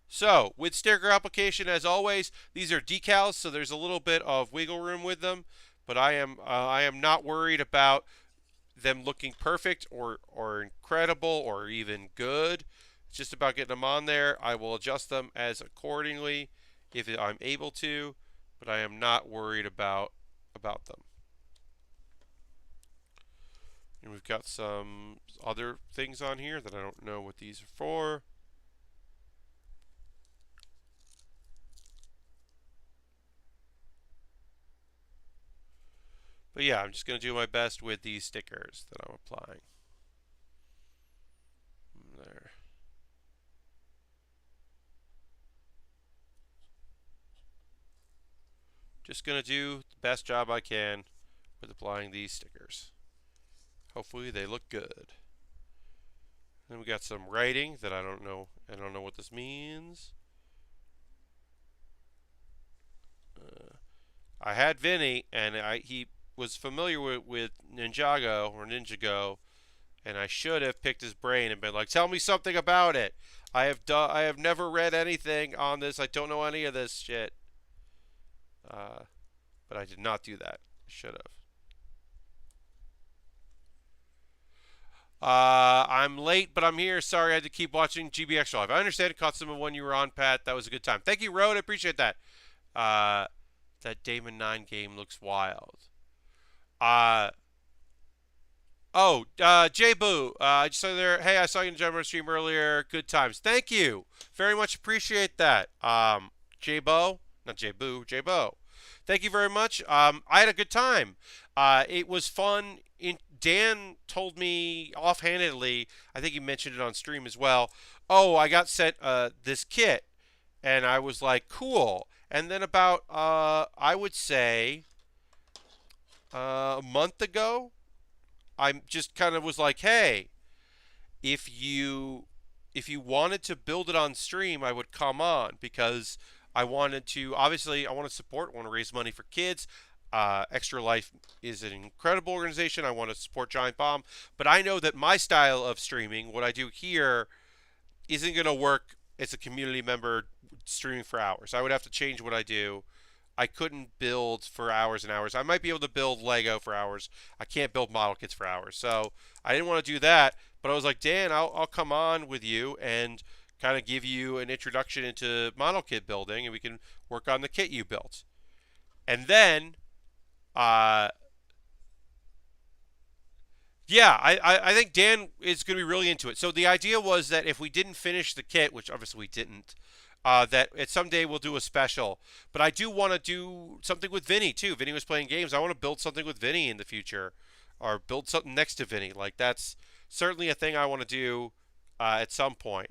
A: So, with sticker application, as always, these are decals, so there's a little bit of wiggle room with them. But I am not worried about them looking perfect or incredible or even good. It's just about getting them on there. I will adjust them as accordingly if I'm able to, but I am not worried about them. And we've got some other things on here that I don't know what these are for. But yeah, I'm just going to do my best with these stickers that I'm applying. There. Just going to do the best job I can with applying these stickers. Hopefully they look good. Then we got some writing that I don't know what this means. I had Vinny, and he was familiar with Ninjago, and I should have picked his brain and been like, "Tell me something about it. I have never read anything on this. I don't know any of this shit." But I did not do that. I should have. I'm late, but I'm here. Sorry, I had to keep watching GBX Live. I understand it caught some of when you were on, Pat. That was a good time. Thank you, Road. I appreciate that. That Damon 9 game looks wild. Jay Boo. I just saw there. Hey, I saw you in the General stream earlier. Good times. Thank you. Very much appreciate that. Jay Bo. Not Jay Boo. Jay Bo. Thank you very much. I had a good time. It was fun. Dan told me offhandedly, I think he mentioned it on stream as well. Oh, I got sent this kit, and I was like, cool. And then about, I would say, a month ago, I just kind of was like, hey, if you wanted to build it on stream, I would come on, because I wanted to, obviously, I want to support, I want to raise money for kids. Extra Life is an incredible organization. I want to support Giant Bomb. But I know that my style of streaming, what I do here, isn't going to work as a community member streaming for hours. I would have to change what I do. I couldn't build for hours and hours. I might be able to build Lego for hours. I can't build model kits for hours. So I didn't want to do that. But I was like, Dan, I'll come on with you and kind of give you an introduction into model kit building, and we can work on the kit you built. And then, uh, yeah, I think Dan is going to be really into it. So the idea was that if we didn't finish the kit, which obviously we didn't, that someday we'll do a special. But I do want to do something with Vinny too. Vinny was playing games. I want to build something with Vinny in the future, or build something next to Vinny. Like that's certainly a thing I want to do at some point.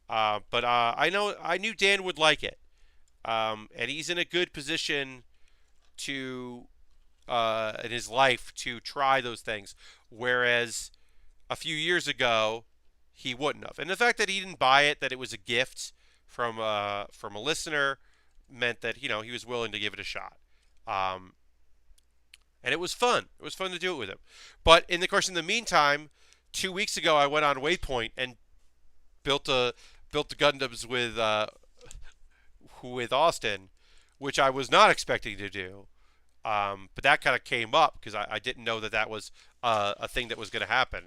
A: But I knew Dan would like it, and he's in a good position to in his life to try those things, whereas a few years ago he wouldn't have. And the fact that he didn't buy it, that it was a gift from a listener, meant that he was willing to give it a shot. Um, and it was fun. It was fun to do it with him. But in the course, in the meantime, 2 weeks ago I went on Waypoint and built a built the Gundams with Austin, which I was not expecting to do. But that kind of came up because I didn't know that that was a thing that was going to happen.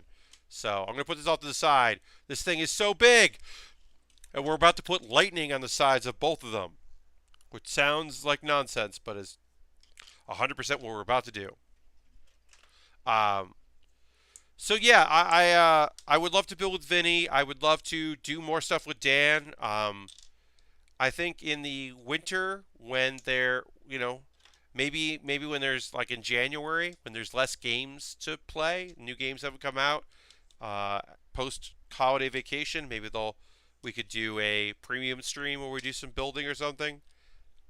A: So I'm going to put this off to the side. This thing is so big, and we're about to put lightning on the sides of both of them, which sounds like nonsense, but is 100% what we're about to do. Um, so yeah, I would love to build with Vinny. I would love to do more stuff with Dan. I think in the winter when maybe when there's like in January when there's less games to play, new games haven't come out. Uh, Post holiday vacation, maybe we could do a premium stream where we do some building or something.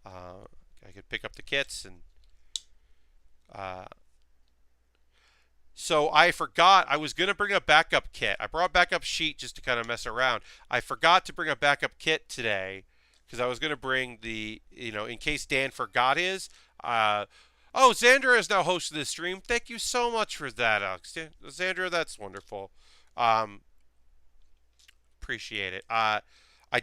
A: Uh, I could pick up the kits and uh, so I forgot I was gonna bring a backup kit. I brought a backup sheet just to kind of mess around. I forgot to bring a backup kit today because I was gonna bring in case Dan forgot his. Uh, oh, Xandra is now hosting this stream. Thank you so much for that, Alex. Xandra, that's wonderful. Um, Appreciate it. I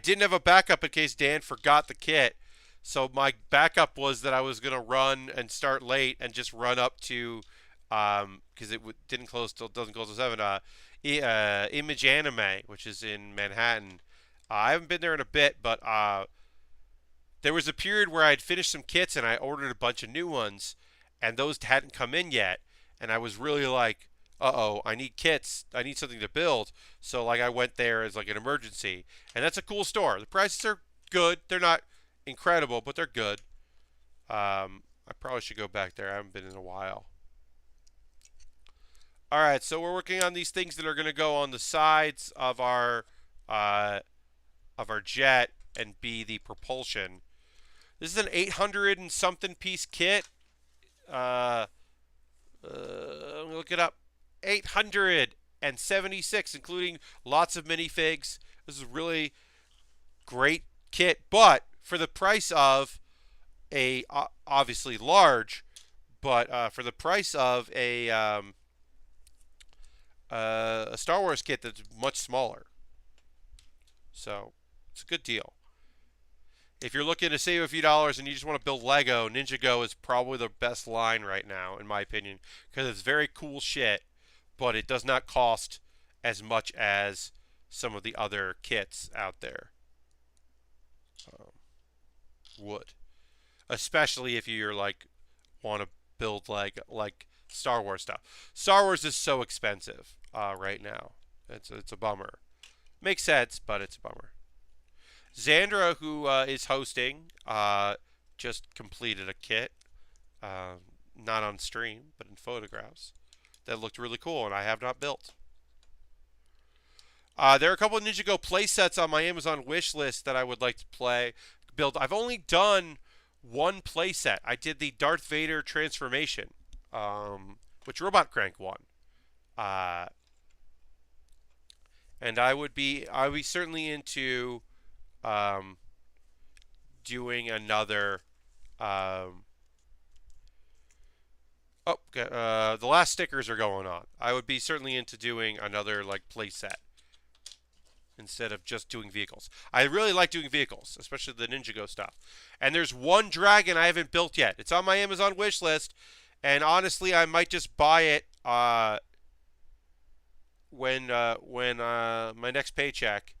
A: didn't have a backup in case Dan forgot the kit. So my backup was that I was gonna run and start late and just run up to because didn't close till doesn't close till 7. Image Anime, which is in Manhattan. I haven't been there in a bit, but there was a period where I'd finished some kits and I ordered a bunch of new ones, and those hadn't come in yet, and I was really like, uh-oh, I need kits. I need something to build. So like I went there as like an emergency, and that's a cool store. The prices are good. They're not incredible, but they're good. I probably should go back there. I haven't been in a while. All right, so we're working on these things that are going to go on the sides uh, of our jet and be the propulsion. This is an 800 and something piece kit. Let me look it up. 876, including lots of minifigs. This is a really great kit, but for the price of a obviously large, but for the price of a Star Wars kit that's much smaller. So it's a good deal. If you're looking to save a few dollars and you just want to build Lego, Ninjago is probably the best line right now, in my opinion, because it's very cool shit, but it does not cost as much as some of the other kits out there would. Especially if you're like want to build like Star Wars stuff. Star Wars is so expensive right now. It's a bummer. Makes sense, but it's a bummer. Xandra, who is hosting, just completed a kit, not on stream, but in photographs, that looked really cool, and I have not built. There are a couple of Ninjago play sets on my Amazon wish list that I would like to build. I've only done one play set. I did the Darth Vader transformation, which Robot Crank won. And I would be certainly into doing another. The last stickers are going on. I would be certainly into doing another like playset instead of just doing vehicles. I really like doing vehicles, especially the Ninjago stuff. And there's one dragon I haven't built yet. It's on my Amazon wish list, and honestly, I might just buy it when my next paycheck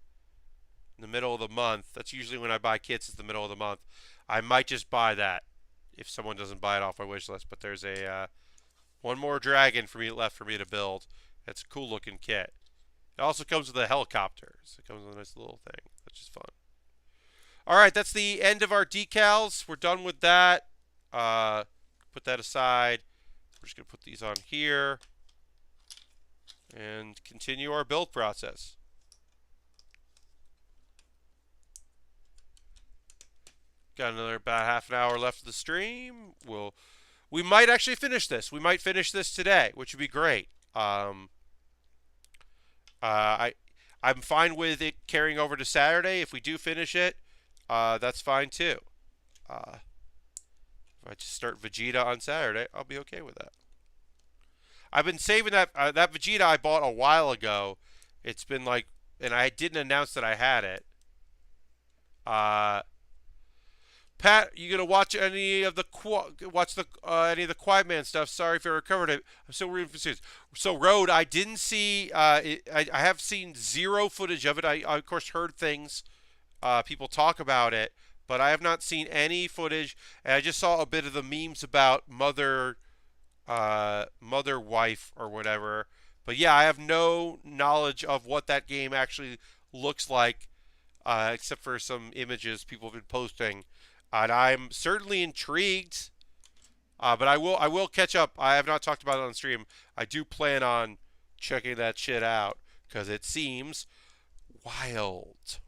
A: in the middle of the month. That's usually when I buy kits. It's the middle of the month. I might just buy that if someone doesn't buy it off my wish list. But there's a one more dragon for me left for me to build. It's a cool looking kit. It also comes with a helicopter. So it comes with a nice little thing, which is fun. All right, that's the end of our decals. We're done with that. Put that aside. We're just going to put these on here and continue our build process. Got another about half an hour left of the stream. We might actually finish this. We might finish this today, which would be great. I'm fine with it carrying over to Saturday. If we do finish it, that's fine too. If I just start Vegeta on Saturday, I'll be okay with that. I've been saving that that Vegeta I bought a while ago. It's been like, and I didn't announce that I had it. Pat, you gonna watch any of the any of the Quiet Man stuff? Sorry if I recovered it. I'm so really confused. So Road, I didn't see. I have seen zero footage of it. I of course heard things. People talk about it, but I have not seen any footage. And I just saw a bit of the memes about mother wife or whatever. But yeah, I have no knowledge of what that game actually looks like, except for some images people have been posting. And I'm certainly intrigued, but I will catch up. I have not talked about it on stream. I do plan on checking that shit out because it seems wild.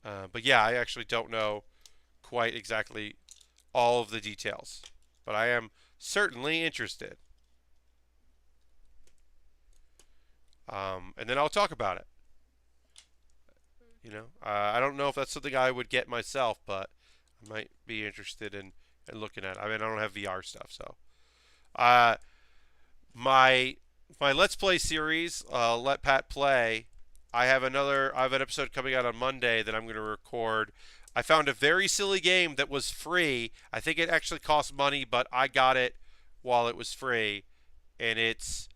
A: But yeah, I actually don't know quite exactly all of the details, but I am certainly interested. And then I'll talk about it. You know, I don't know if that's something I would get myself, but I might be interested in looking at it. I mean, I don't have VR stuff, so. My Let's Play series, Let Pat Play. I have an episode coming out on Monday that I'm going to record. I found a very silly game that was free. I think it actually cost money, but I got it while it was free, and it's,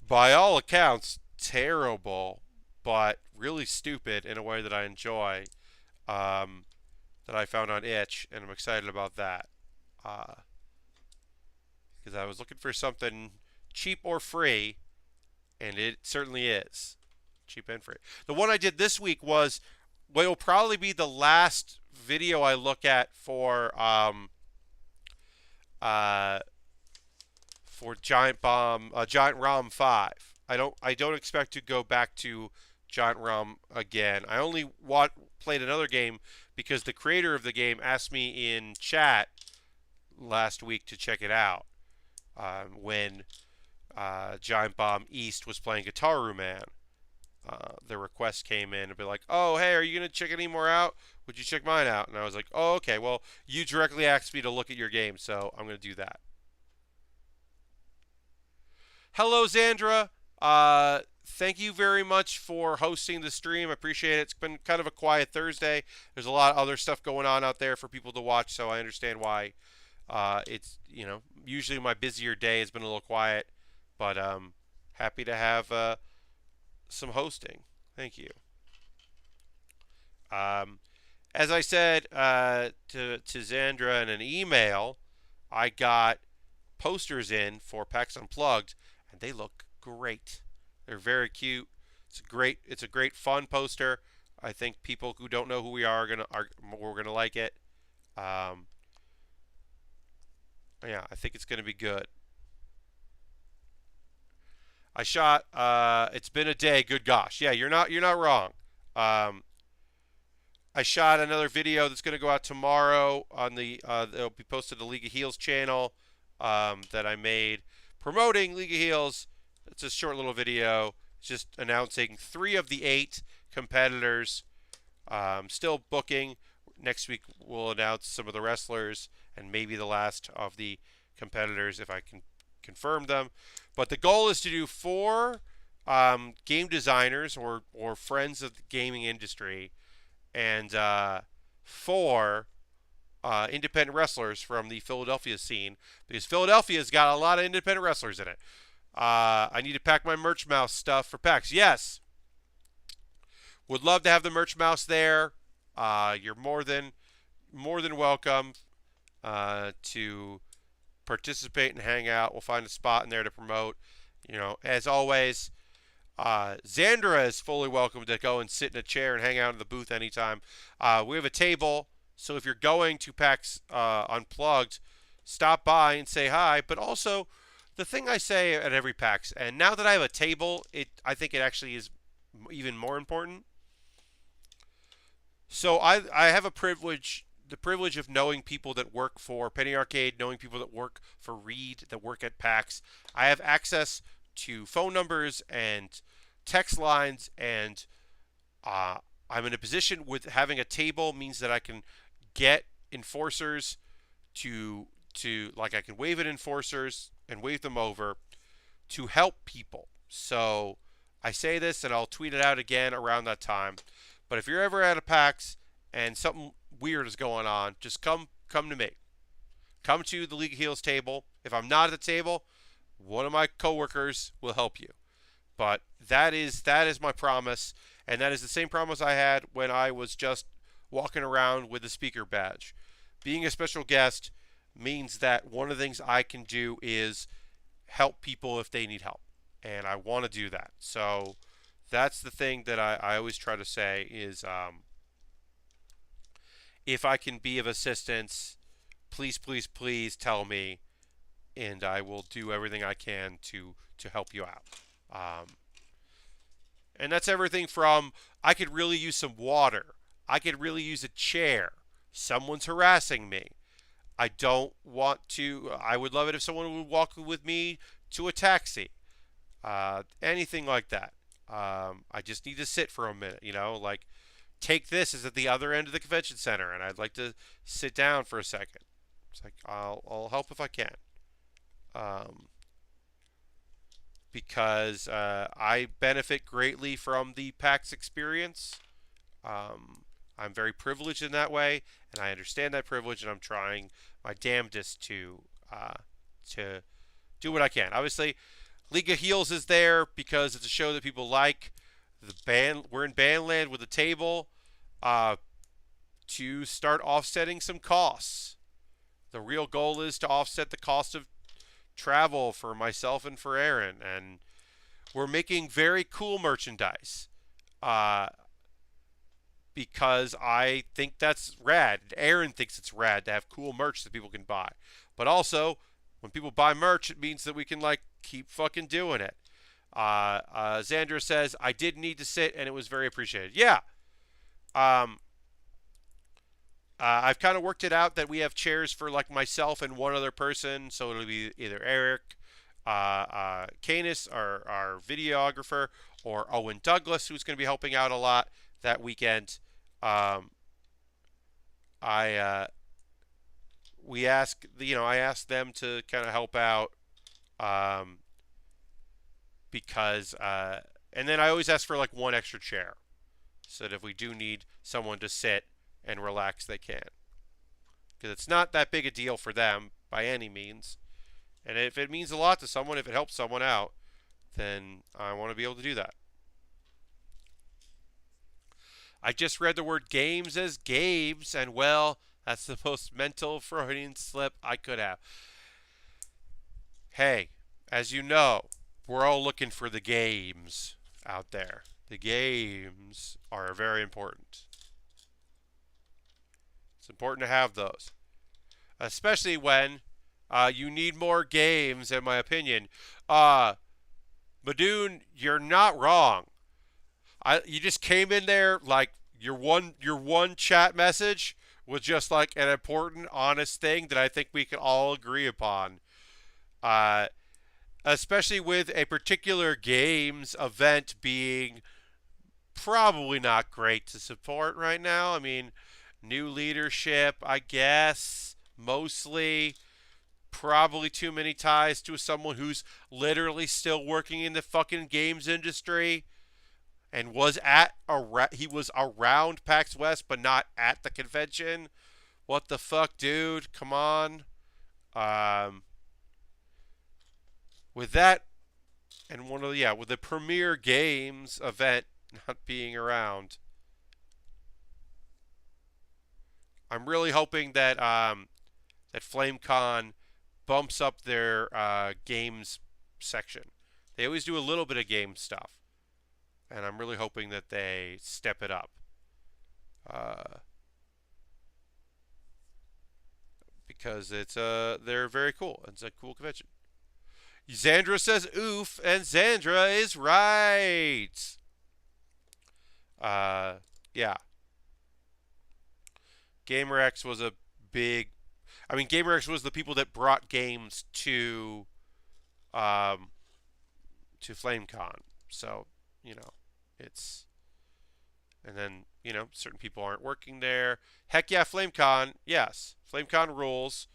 A: by all accounts, terrible, but really stupid in a way that I enjoy, that I found on itch, and I'm excited about that. Because I was looking for something cheap or free, and it certainly is. Cheap and free. The one I did this week was what will probably be the last video I look at for Giant ROM 5. I don't expect to go back to Giant ROM again. I only played another game because the creator of the game asked me in chat last week to check it out when Giant Bomb East was playing Guitar Man. The request came in and be like, "Oh, hey, are you gonna check any more out? Would you check mine out?" And I was like, "Oh, okay. Well, you directly asked me to look at your game, so I'm gonna do that." Hello, Xandra. Thank you very much for hosting the stream. I appreciate it. It's been kind of a quiet Thursday. There's a lot of other stuff going on out there for people to watch, so I understand why. It's, usually my busier day has been a little quiet, but happy to have some hosting. Thank you. As I said to Xandra in an email, I got posters in for PAX Unplugged, and they look great. They're very cute. It's a great fun poster. I think people who don't know who we are we're gonna like it. Yeah, I think it's gonna be good. I shot. It's been a day. Good gosh. Yeah, you're not wrong. I shot another video that's gonna go out tomorrow on the. It'll be posted to League of Heels channel that I made promoting League of Heels. It's a short little video. It's just announcing 3 of the 8 competitors Still booking. Next week we'll announce some of the wrestlers and maybe the last of the competitors if I can confirm them. But the goal is to do 4 game designers or friends of the gaming industry and 4 independent wrestlers from the Philadelphia scene because Philadelphia's got a lot of independent wrestlers in it. I need to pack my merch mouse stuff for PAX. Yes, would love to have the merch mouse there. You're more than welcome to participate and hang out. We'll find a spot in there to promote. As always, Xandra is fully welcome to go and sit in a chair and hang out in the booth anytime. We have a table, so if you're going to PAX Unplugged, stop by and say hi. But also, the thing I say at every PAX, and now that I have a table, I think it actually is even more important. So I have the privilege of knowing people that work for Penny Arcade, knowing people that work for Reed, that work at PAX. I have access to phone numbers and text lines, and I'm in a position with having a table means that I can get enforcers to like I can wave at enforcers and wave them over to help people. So I say this and I'll tweet it out again around that time. But if you're ever at a PAX and something weird is going on, just come to me. Come to the League of Heels table. If I'm not at the table, one of my coworkers will help you. But that is my promise, and that is the same promise I had when I was just walking around with the speaker badge. Being a special guest means that one of the things I can do is help people if they need help, and I want to do that. So that's the thing that I always try to say is if I can be of assistance, please tell me, and I will do everything I can to help you out. And that's everything from I could really use some water. I could really use a chair. Someone's harassing me. I would love it if someone would walk with me to a taxi. Anything like that. I just need to sit for a minute, like take this is at the other end of the convention center and I'd like to sit down for a second. It's like I'll help if I can. Because I benefit greatly from the PAX experience. I'm very privileged in that way, and I understand that privilege, and I'm trying my damnedest to do what I can. Obviously, League of Heels is there because it's a show that people like. We're in Bandland with a table to start offsetting some costs. The real goal is to offset the cost of travel for myself and for Aaron, and we're making very cool merchandise because I think that's rad. Aaron thinks it's rad to have cool merch that people can buy, but also when people buy merch, it means that we can keep fucking doing it. Xandra says I did need to sit and it was very appreciated. Yeah. I've kind of worked it out that we have chairs for myself and one other person, so it'll be either Eric, Canis, our videographer, or Owen Douglas, who's going to be helping out a lot that weekend. I asked them to kind of help out because, and then I always ask for one extra chair, so that if we do need someone to sit and relax, they can. Because it's not that big a deal for them by any means. And if it means a lot to someone, if it helps someone out, then I want to be able to do that. I just read the word games as games, and well, that's the most mental Freudian slip I could have. Hey, as you know, we're all looking for the games out there. The games are very important. It's important to have those, especially when you need more games, in my opinion. Madoon, you're not wrong. You just came in there your one chat message was just an important, honest thing that I think we can all agree upon. Especially with a particular games event being probably not great to support right now. I mean, new leadership, I guess, mostly. Probably too many ties to someone who's literally still working in the fucking games industry and he was around PAX West but not at the convention. What the fuck, dude? Come on. Um, with that and with the Premier Games event not being around, I'm really hoping that that FlameCon bumps up their games section. They always do a little bit of game stuff, and I'm really hoping that they step it up. Because they're very cool. It's a cool convention. Xandra says oof, and Xandra is right. Yeah. GamerX was a big. I mean, GamerX was the people that brought games um, to FlameCon. So, it's. And then, certain people aren't working there. Heck yeah, FlameCon. Yes. FlameCon rules.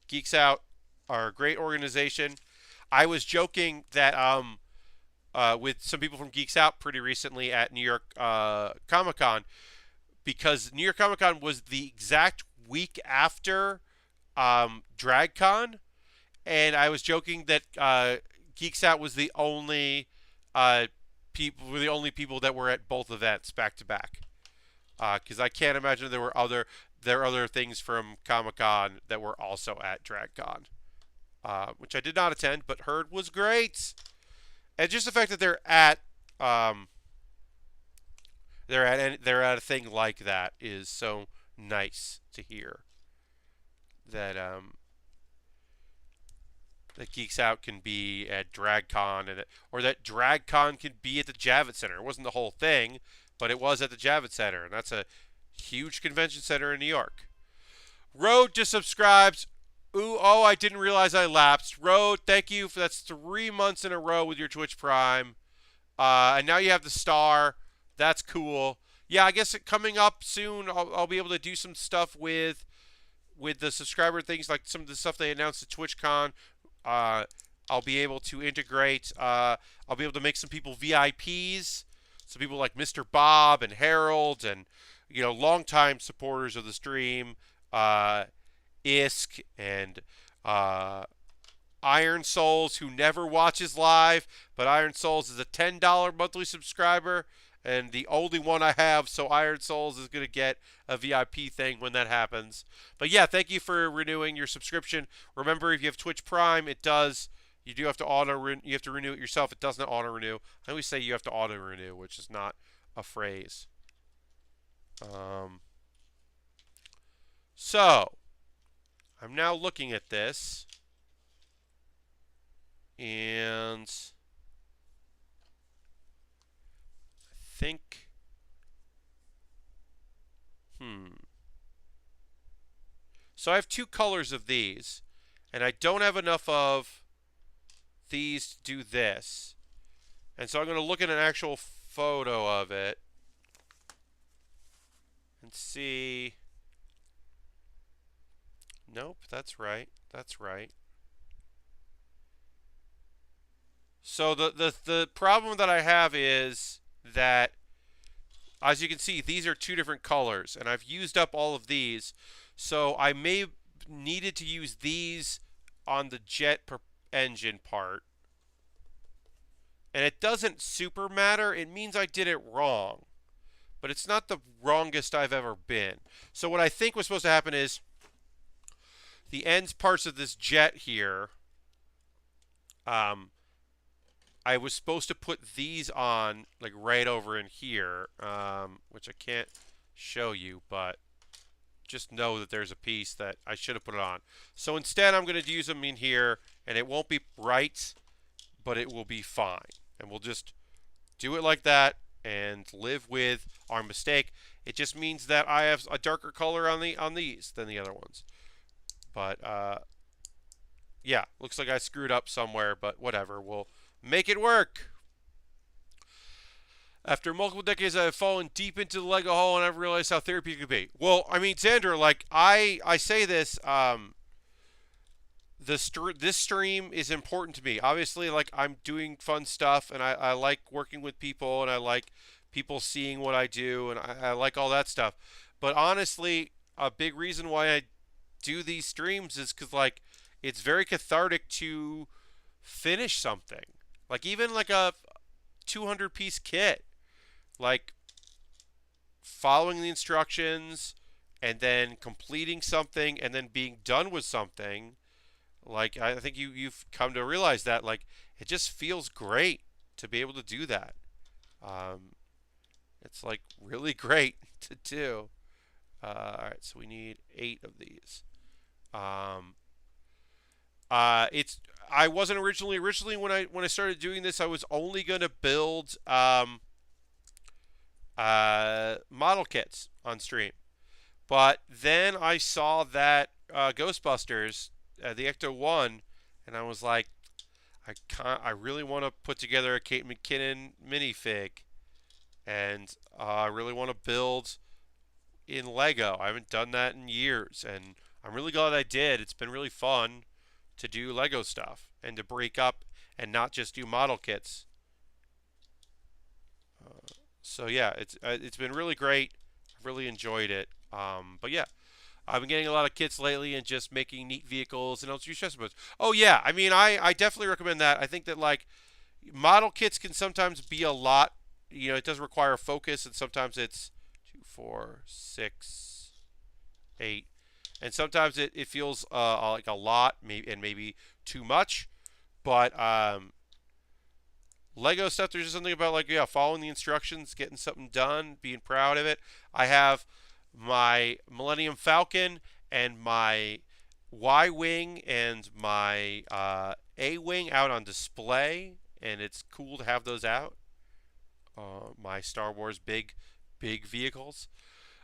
A: Geeks Out are a great organization. I was joking that with some people from Geeks Out pretty recently at New York Comic Con, because New York Comic Con was the exact week after DragCon, and I was joking that Geeks Out was the only people that were at both events back to back. Because I can't imagine there were other things from Comic Con that were also at DragCon, which I did not attend, but heard was great. And just the fact that they're at a thing like that is so nice to hear. That that Geeks Out can be at DragCon, or that DragCon can be at the Javits Center. It wasn't the whole thing, but it was at the Javits Center, and that's a huge convention center in New York. Road just subscribes. I didn't realize I lapsed. Road, thank you. That's 3 months in a row with your Twitch Prime. And now you have the star. That's cool. Yeah, I guess coming up soon, I'll be able to do some stuff with the subscriber things, like some of the stuff they announced at TwitchCon. I'll be able to integrate. I'll be able to make some people VIPs. Some people like Mr. Bob and Harold and, longtime supporters of the stream. Isk and Iron Souls, who never watches live, but Iron Souls is a $10 monthly subscriber and the only one I have, so Iron Souls is going to get a VIP thing when that happens. But yeah, thank you for renewing your subscription. Remember, if you have Twitch Prime, you do have to you have to renew it yourself. It doesn't auto renew. I always say you have to auto renew, which is not a phrase. So I'm now looking at this, and I think, so I have two colors of these, and I don't have enough of these to do this. And so I'm going to look at an actual photo of it and see. Nope, that's right. That's right. So the problem that I have is that, as you can see, these are two different colors, and I've used up all of these. So I may needed to use these on the jet engine part. And it doesn't super matter. It means I did it wrong. But it's not the wrongest I've ever been. So what I think was supposed to happen is the ends parts of this jet here, I was supposed to put these on, like, right over in here, which I can't show you, but just know that there's a piece that I should have put it on. So instead, I'm going to use them in here, and it won't be right, but it will be fine. And we'll just do it like that and live with our mistake. It just means that I have a darker color on these than the other ones. But, yeah, looks like I screwed up somewhere, but whatever. We'll make it work. After multiple decades, I have fallen deep into the Lego hole, and I've realized how therapeutic it can be. Well, I mean, Xander, like I say this, this stream is important to me. Obviously, like I'm doing fun stuff, and I like working with people, and I like people seeing what I do, and I like all that stuff. But honestly, a big reason why I do these streams is because like it's very cathartic to finish something. Like even like a 200 piece kit, like following the instructions and then completing something and then being done with something. Like I think you've come to realize that like it just feels great to be able to do that. Um, it's like really great to do. All right, so we need 8 of these. Um, it's I wasn't originally when I started doing this I was only gonna build model kits on stream, but then I saw that Ghostbusters, the Ecto One, and I was like, I really want to put together a Kate McKinnon minifig, and I really want to build in Lego. I haven't done that in years, and I'm really glad I did. It's been really fun to do Lego stuff and to break up and not just do model kits. So yeah, it's been really great. I've really enjoyed it. But yeah, I've been getting a lot of kits lately and just making neat vehicles and also chest boats. Oh yeah, I mean I definitely recommend that. I think that like model kits can sometimes be a lot. You know, it does require focus, and sometimes it's 2, 4, 6, 8, and sometimes it feels like a lot, maybe too much. But Lego stuff, there's just something about like yeah, following the instructions, getting something done, being proud of it. I have my Millennium Falcon and my Y wing and my A wing out on display, and it's cool to have those out. My Star Wars big vehicles.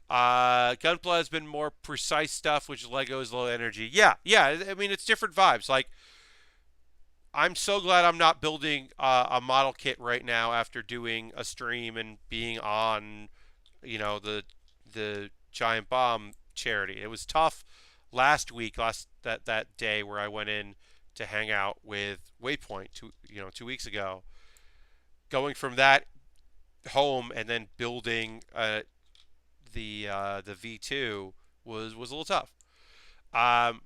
A: Gunpla has been more precise stuff, which Lego is low energy. Yeah. I mean, it's different vibes. Like, I'm so glad I'm not building a model kit right now after doing a stream and being on, the Giant Bomb charity. It was tough last week, that day where I went in to hang out with Waypoint 2 weeks ago. Going from that home and then building the V2 was a little tough. Um,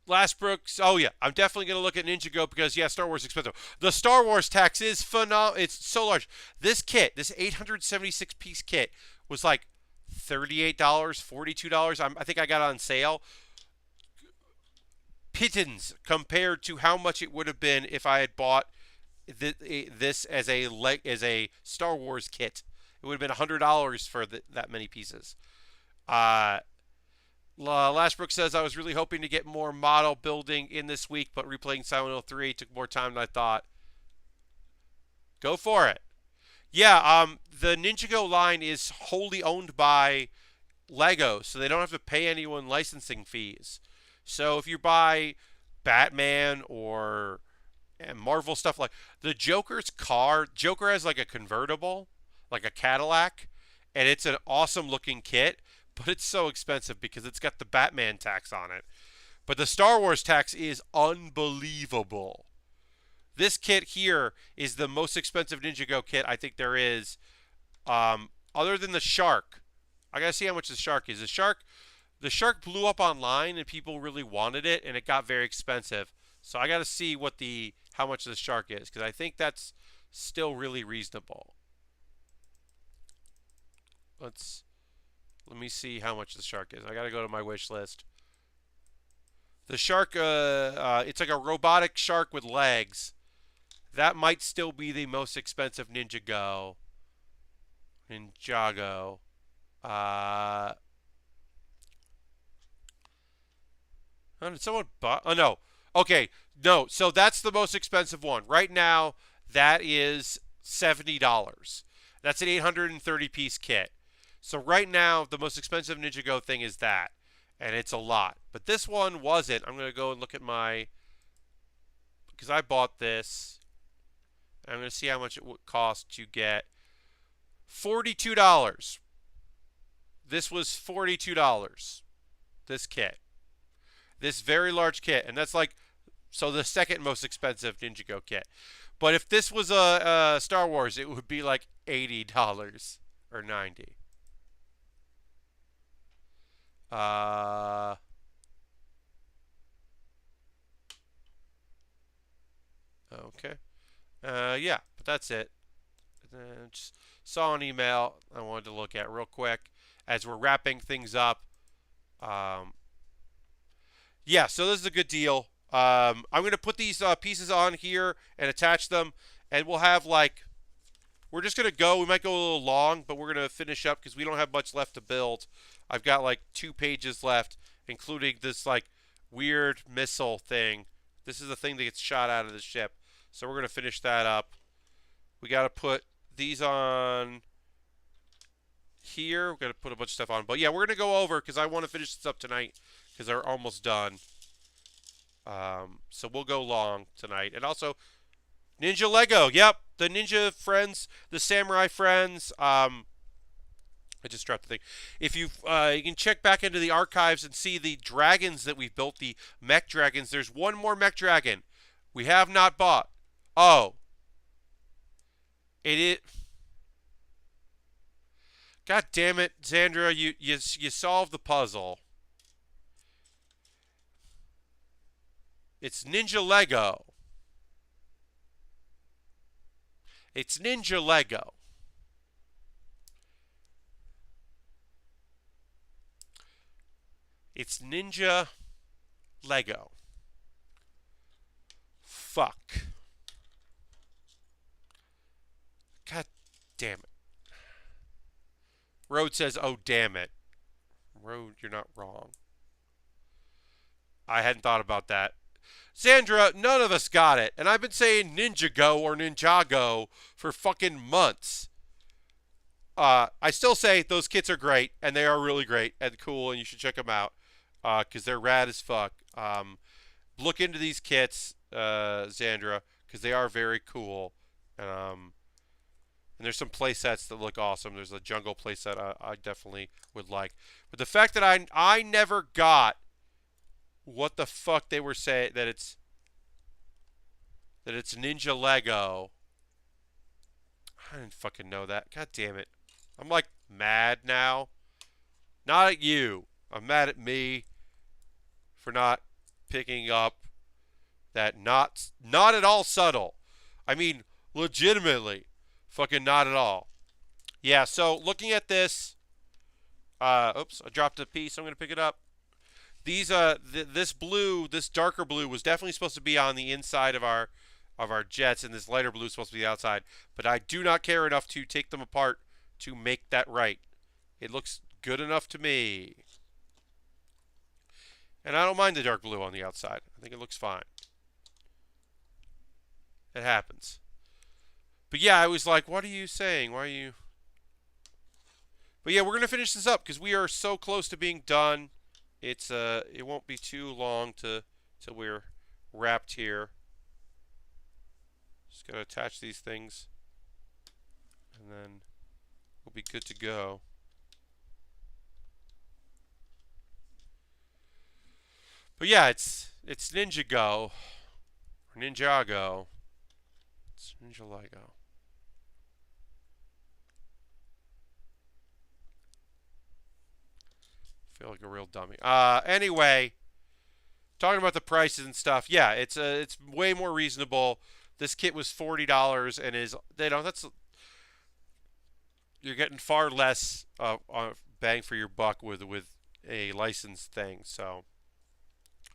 A: Last Brooks. Oh yeah, I'm definitely gonna look at Ninjago because yeah, Star Wars is expensive. The Star Wars tax is phenomenal. It's so large. This kit, this 876 piece kit, was like $38, $42. I think I got it on sale. Pittance compared to how much it would have been if I had bought this as a Star Wars kit. It would have been $100 for that many pieces. Uh, Lashbrook says I was really hoping to get more model building in this week, but replaying Silent Hill 3 took more time than I thought. Go for it. Yeah, the Ninjago line is wholly owned by Lego, so they don't have to pay anyone licensing fees. So if you buy Batman or Marvel stuff like the Joker's car, Joker has like a convertible, like a Cadillac, and it's an awesome looking kit, but it's so expensive because it's got the Batman tax on it. But the Star Wars tax is unbelievable. This kit here is the most expensive Ninjago kit I think there is, other than the shark. I gotta see how much the shark is. The shark blew up online and people really wanted it, and it got very expensive. So I gotta see how much the shark is because I think that's still really reasonable. Let me see how much the shark is. I gotta go to my wish list. The shark, it's like a robotic shark with legs. That might still be the most expensive Ninjago. Did someone buy? Oh no. Okay, no. So that's the most expensive one right now. That is $70. That's an 830 piece kit. So right now, the most expensive Ninjago thing is that, and it's a lot. But this one wasn't. I'm gonna go and look at because I bought this. I'm going to see how much it would cost to get $42. This was $42. This kit. This very large kit. And that's like, so the second most expensive Ninjago kit. But if this was a Star Wars, it would be like $80 or $90. Okay. Yeah, but that's it. Just saw an email I wanted to look at real quick as we're wrapping things up. Um, yeah, so this is a good deal. I'm going to put these pieces on here and attach them, and we'll have like, we're just going to go. We might go a little long, but we're going to finish up because we don't have much left to build. I've got like 2 pages left, including this like weird missile thing. This is the thing that gets shot out of the ship. So we're going to finish that up. We got to put these on here. We're going to put a bunch of stuff on. But yeah, we're going to go over because I want to finish this up tonight because they're almost done. So we'll go long tonight. And also, Ninja Lego. Yep, the Ninja friends, the Samurai friends. I just dropped the thing. If you can check back into the archives and see the dragons that we've built, the mech dragons. There's one more mech dragon we have not bought. Oh. It is. God damn it, Zandra, you solved the puzzle. It's Ninja Lego. It's Ninja Lego. It's Ninja Lego. Fuck. God damn it. Road says, oh, damn it. Road, you're not wrong. I hadn't thought about that. Sandra, none of us got it. And I've been saying Ninjago or Ninjago for fucking months. I still say those kits are great, and they are really great and cool, and you should check them out because they're rad as fuck. Look into these kits, Sandra, because they are very cool. And there's some play sets that look awesome. There's a jungle play set I definitely would like. But the fact that I never got what the fuck they were saying, that it's Ninja Lego. I didn't fucking know that. God damn it. I'm like mad now. Not at you. I'm mad at me for not picking up that not at all subtle. I mean, legitimately. Fucking not at all. Yeah, so looking at this, oops, I dropped a piece. I'm going to pick it up. These, this blue, this darker blue was definitely supposed to be on the inside of our jets, and this lighter blue is supposed to be the outside. But I do not care enough to take them apart to make that right. It looks good enough to me. And I don't mind the dark blue on the outside. I think it looks fine. It happens. But yeah, I was like, what are you saying? Why are you... But yeah, we're going to finish this up because we are so close to being done. It's it won't be too long till we're wrapped here. Just got to attach these things. And then we'll be good to go. But yeah, it's Ninjago. Or Ninjago. It's Ninja Lego. Feel like a real dummy. Anyway, talking about the prices and stuff. Yeah, it's way more reasonable. This kit was $40 and is that's you're getting far less bang for your buck with a licensed thing. So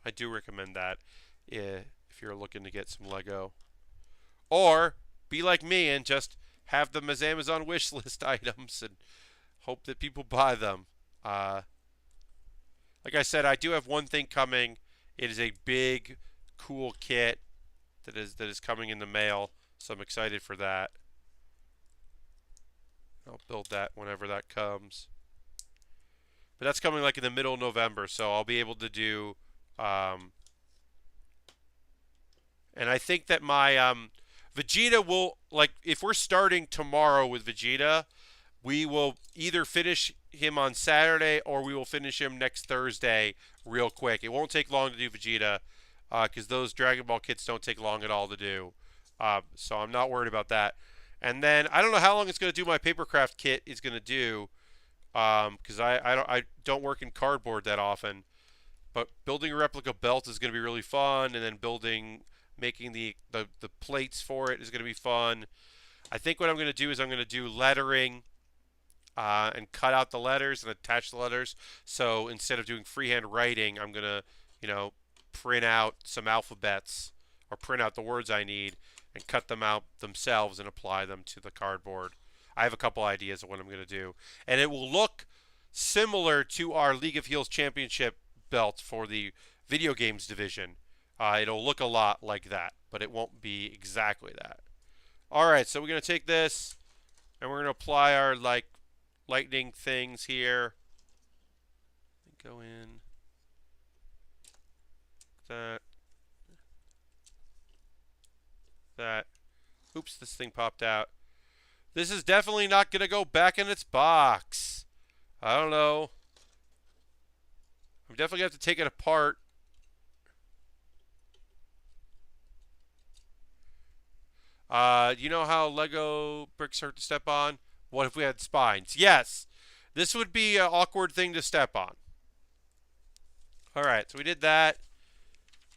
A: I do recommend that if you're looking to get some Lego, or be like me and just have them as Amazon wish list items and hope that people buy them. Like I said, I do have one thing coming. It is a big, cool kit that is coming in the mail, so I'm excited for that. I'll build that whenever that comes. But that's coming like in the middle of November, so I'll be able to do... and I think that my Vegeta will, like, if we're starting tomorrow with Vegeta, we will either finish him on Saturday or we will finish him next Thursday real quick. It won't take long to do Vegeta because those Dragon Ball kits don't take long at all to do. So I'm not worried about that. And then I don't know how long it's going to do my Papercraft kit is going to do because I don't work in cardboard that often. But building a replica belt is going to be really fun, and then making the plates for it is going to be fun. I think what I'm going to do is I'm going to do lettering and cut out the letters and attach the letters. So instead of doing freehand writing, I'm going to, print out some alphabets or print out the words I need and cut them out themselves and apply them to the cardboard. I have a couple ideas of what I'm going to do. And it will look similar to our League of Heels Championship belt for the video games division. It'll look a lot like that, but it won't be exactly that. All right, so we're going to take this and we're going to apply our lightning things here. Go in. That. Oops, this thing popped out. This is definitely not going to go back in its box. I don't know. I'm definitely going to have to take it apart. You know how Lego bricks hurt to step on? What if we had spines? Yes. This would be an awkward thing to step on. Alright, so we did that.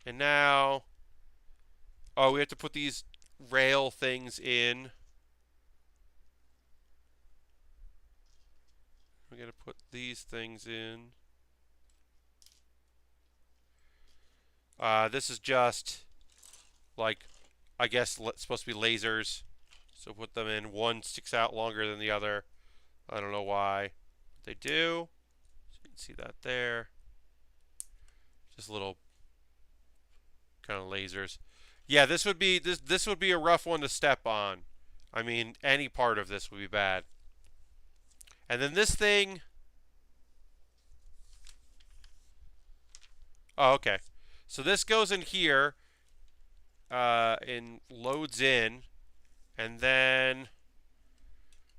A: And now... Oh, we have to put these rail things in. We got to put these things in. This is just, like, I guess it's supposed to be lasers. So put them in. One sticks out longer than the other. I don't know why. But they do. So you can see that there. Just little kind of lasers. Yeah, this would be this would be a rough one to step on. I mean, any part of this would be bad. And then this thing. Oh, okay. So this goes in here and loads in. And then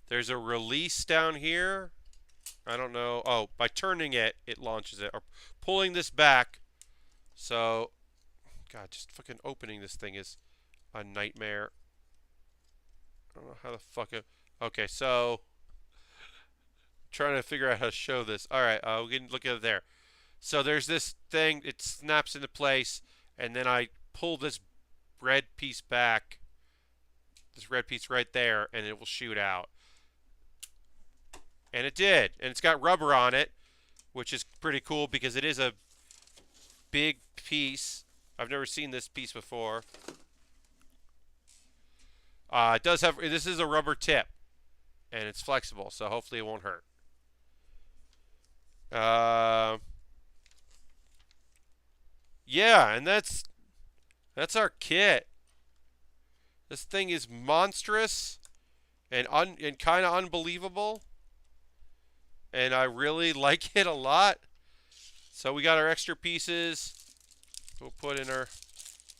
A: there's a release down here. I don't know. Oh, by turning it, it launches it. Or pulling this back. So, God, just fucking opening this thing is a nightmare. I don't know how the fuck it... Okay, so... trying to figure out how to show this. Alright, we can look at it there. So there's this thing. It snaps into place. And then I pull this red piece back. This red piece right there. And it will shoot out. And it did. And it's got rubber on it. Which is pretty cool because it is a big piece. I've never seen this piece before. It does have... This is a rubber tip. And it's flexible. So hopefully it won't hurt. Yeah, and that's our kit. This thing is monstrous and kind of unbelievable. And I really like it a lot. So we got our extra pieces. We'll put in our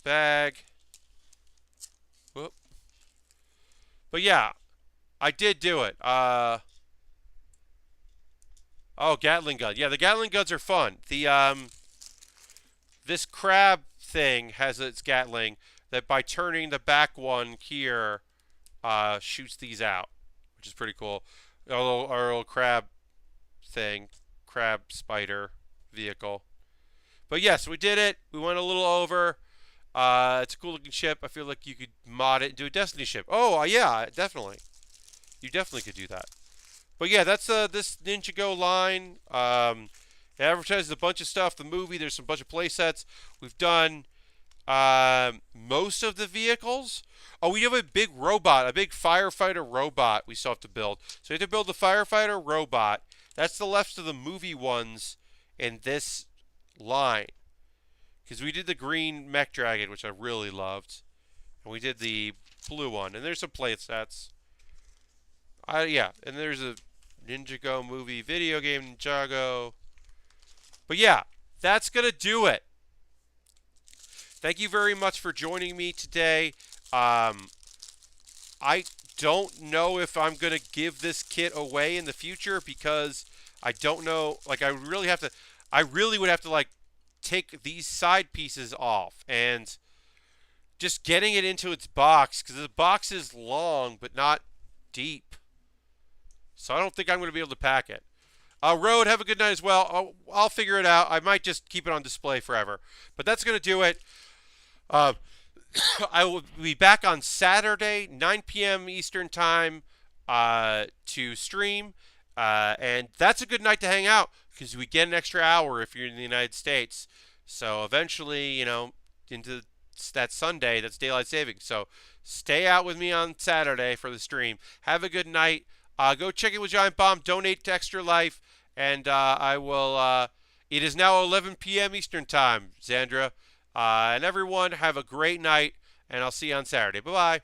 A: bag. Whoop. But yeah, I did do it. Oh, Gatling gun. Yeah, the Gatling guns are fun. The this crab thing has its Gatling that by turning the back one here shoots these out, which is pretty cool. Our little crab thing, crab spider vehicle. But yes, we did it. We went a little over. It's a cool looking ship. I feel like you could mod it into a Destiny ship. Oh, yeah, definitely. You definitely could do that. But yeah, that's this Ninjago line. It advertises a bunch of stuff. The movie, there's some bunch of play sets. We've done most of the vehicles. Oh, we have a big robot, a big firefighter robot we still have to build. So we have to build the firefighter robot. That's the left of the movie ones in this line. Because we did the green mech dragon, which I really loved. And we did the blue one. And there's some play sets. Yeah, and there's a Ninjago movie video game, Ninjago. But yeah, that's going to do it. Thank you very much for joining me today. I don't know if I'm going to give this kit away in the future because I don't know. Like, I really would have to, like, take these side pieces off and just getting it into its box because the box is long but not deep. So I don't think I'm going to be able to pack it. Road, have a good night as well. I'll figure it out. I might just keep it on display forever. But that's going to do it. Uh, I will be back on Saturday, 9 p.m. Eastern Time, to stream. And that's a good night to hang out because we get an extra hour if you're in the United States. So eventually, into that Sunday, that's daylight savings. So stay out with me on Saturday for the stream. Have a good night. Go check it with Giant Bomb. Donate to Extra Life. And I will. It is now 11 p.m. Eastern Time, Zandra. And everyone, have a great night. And I'll see you on Saturday. Bye bye.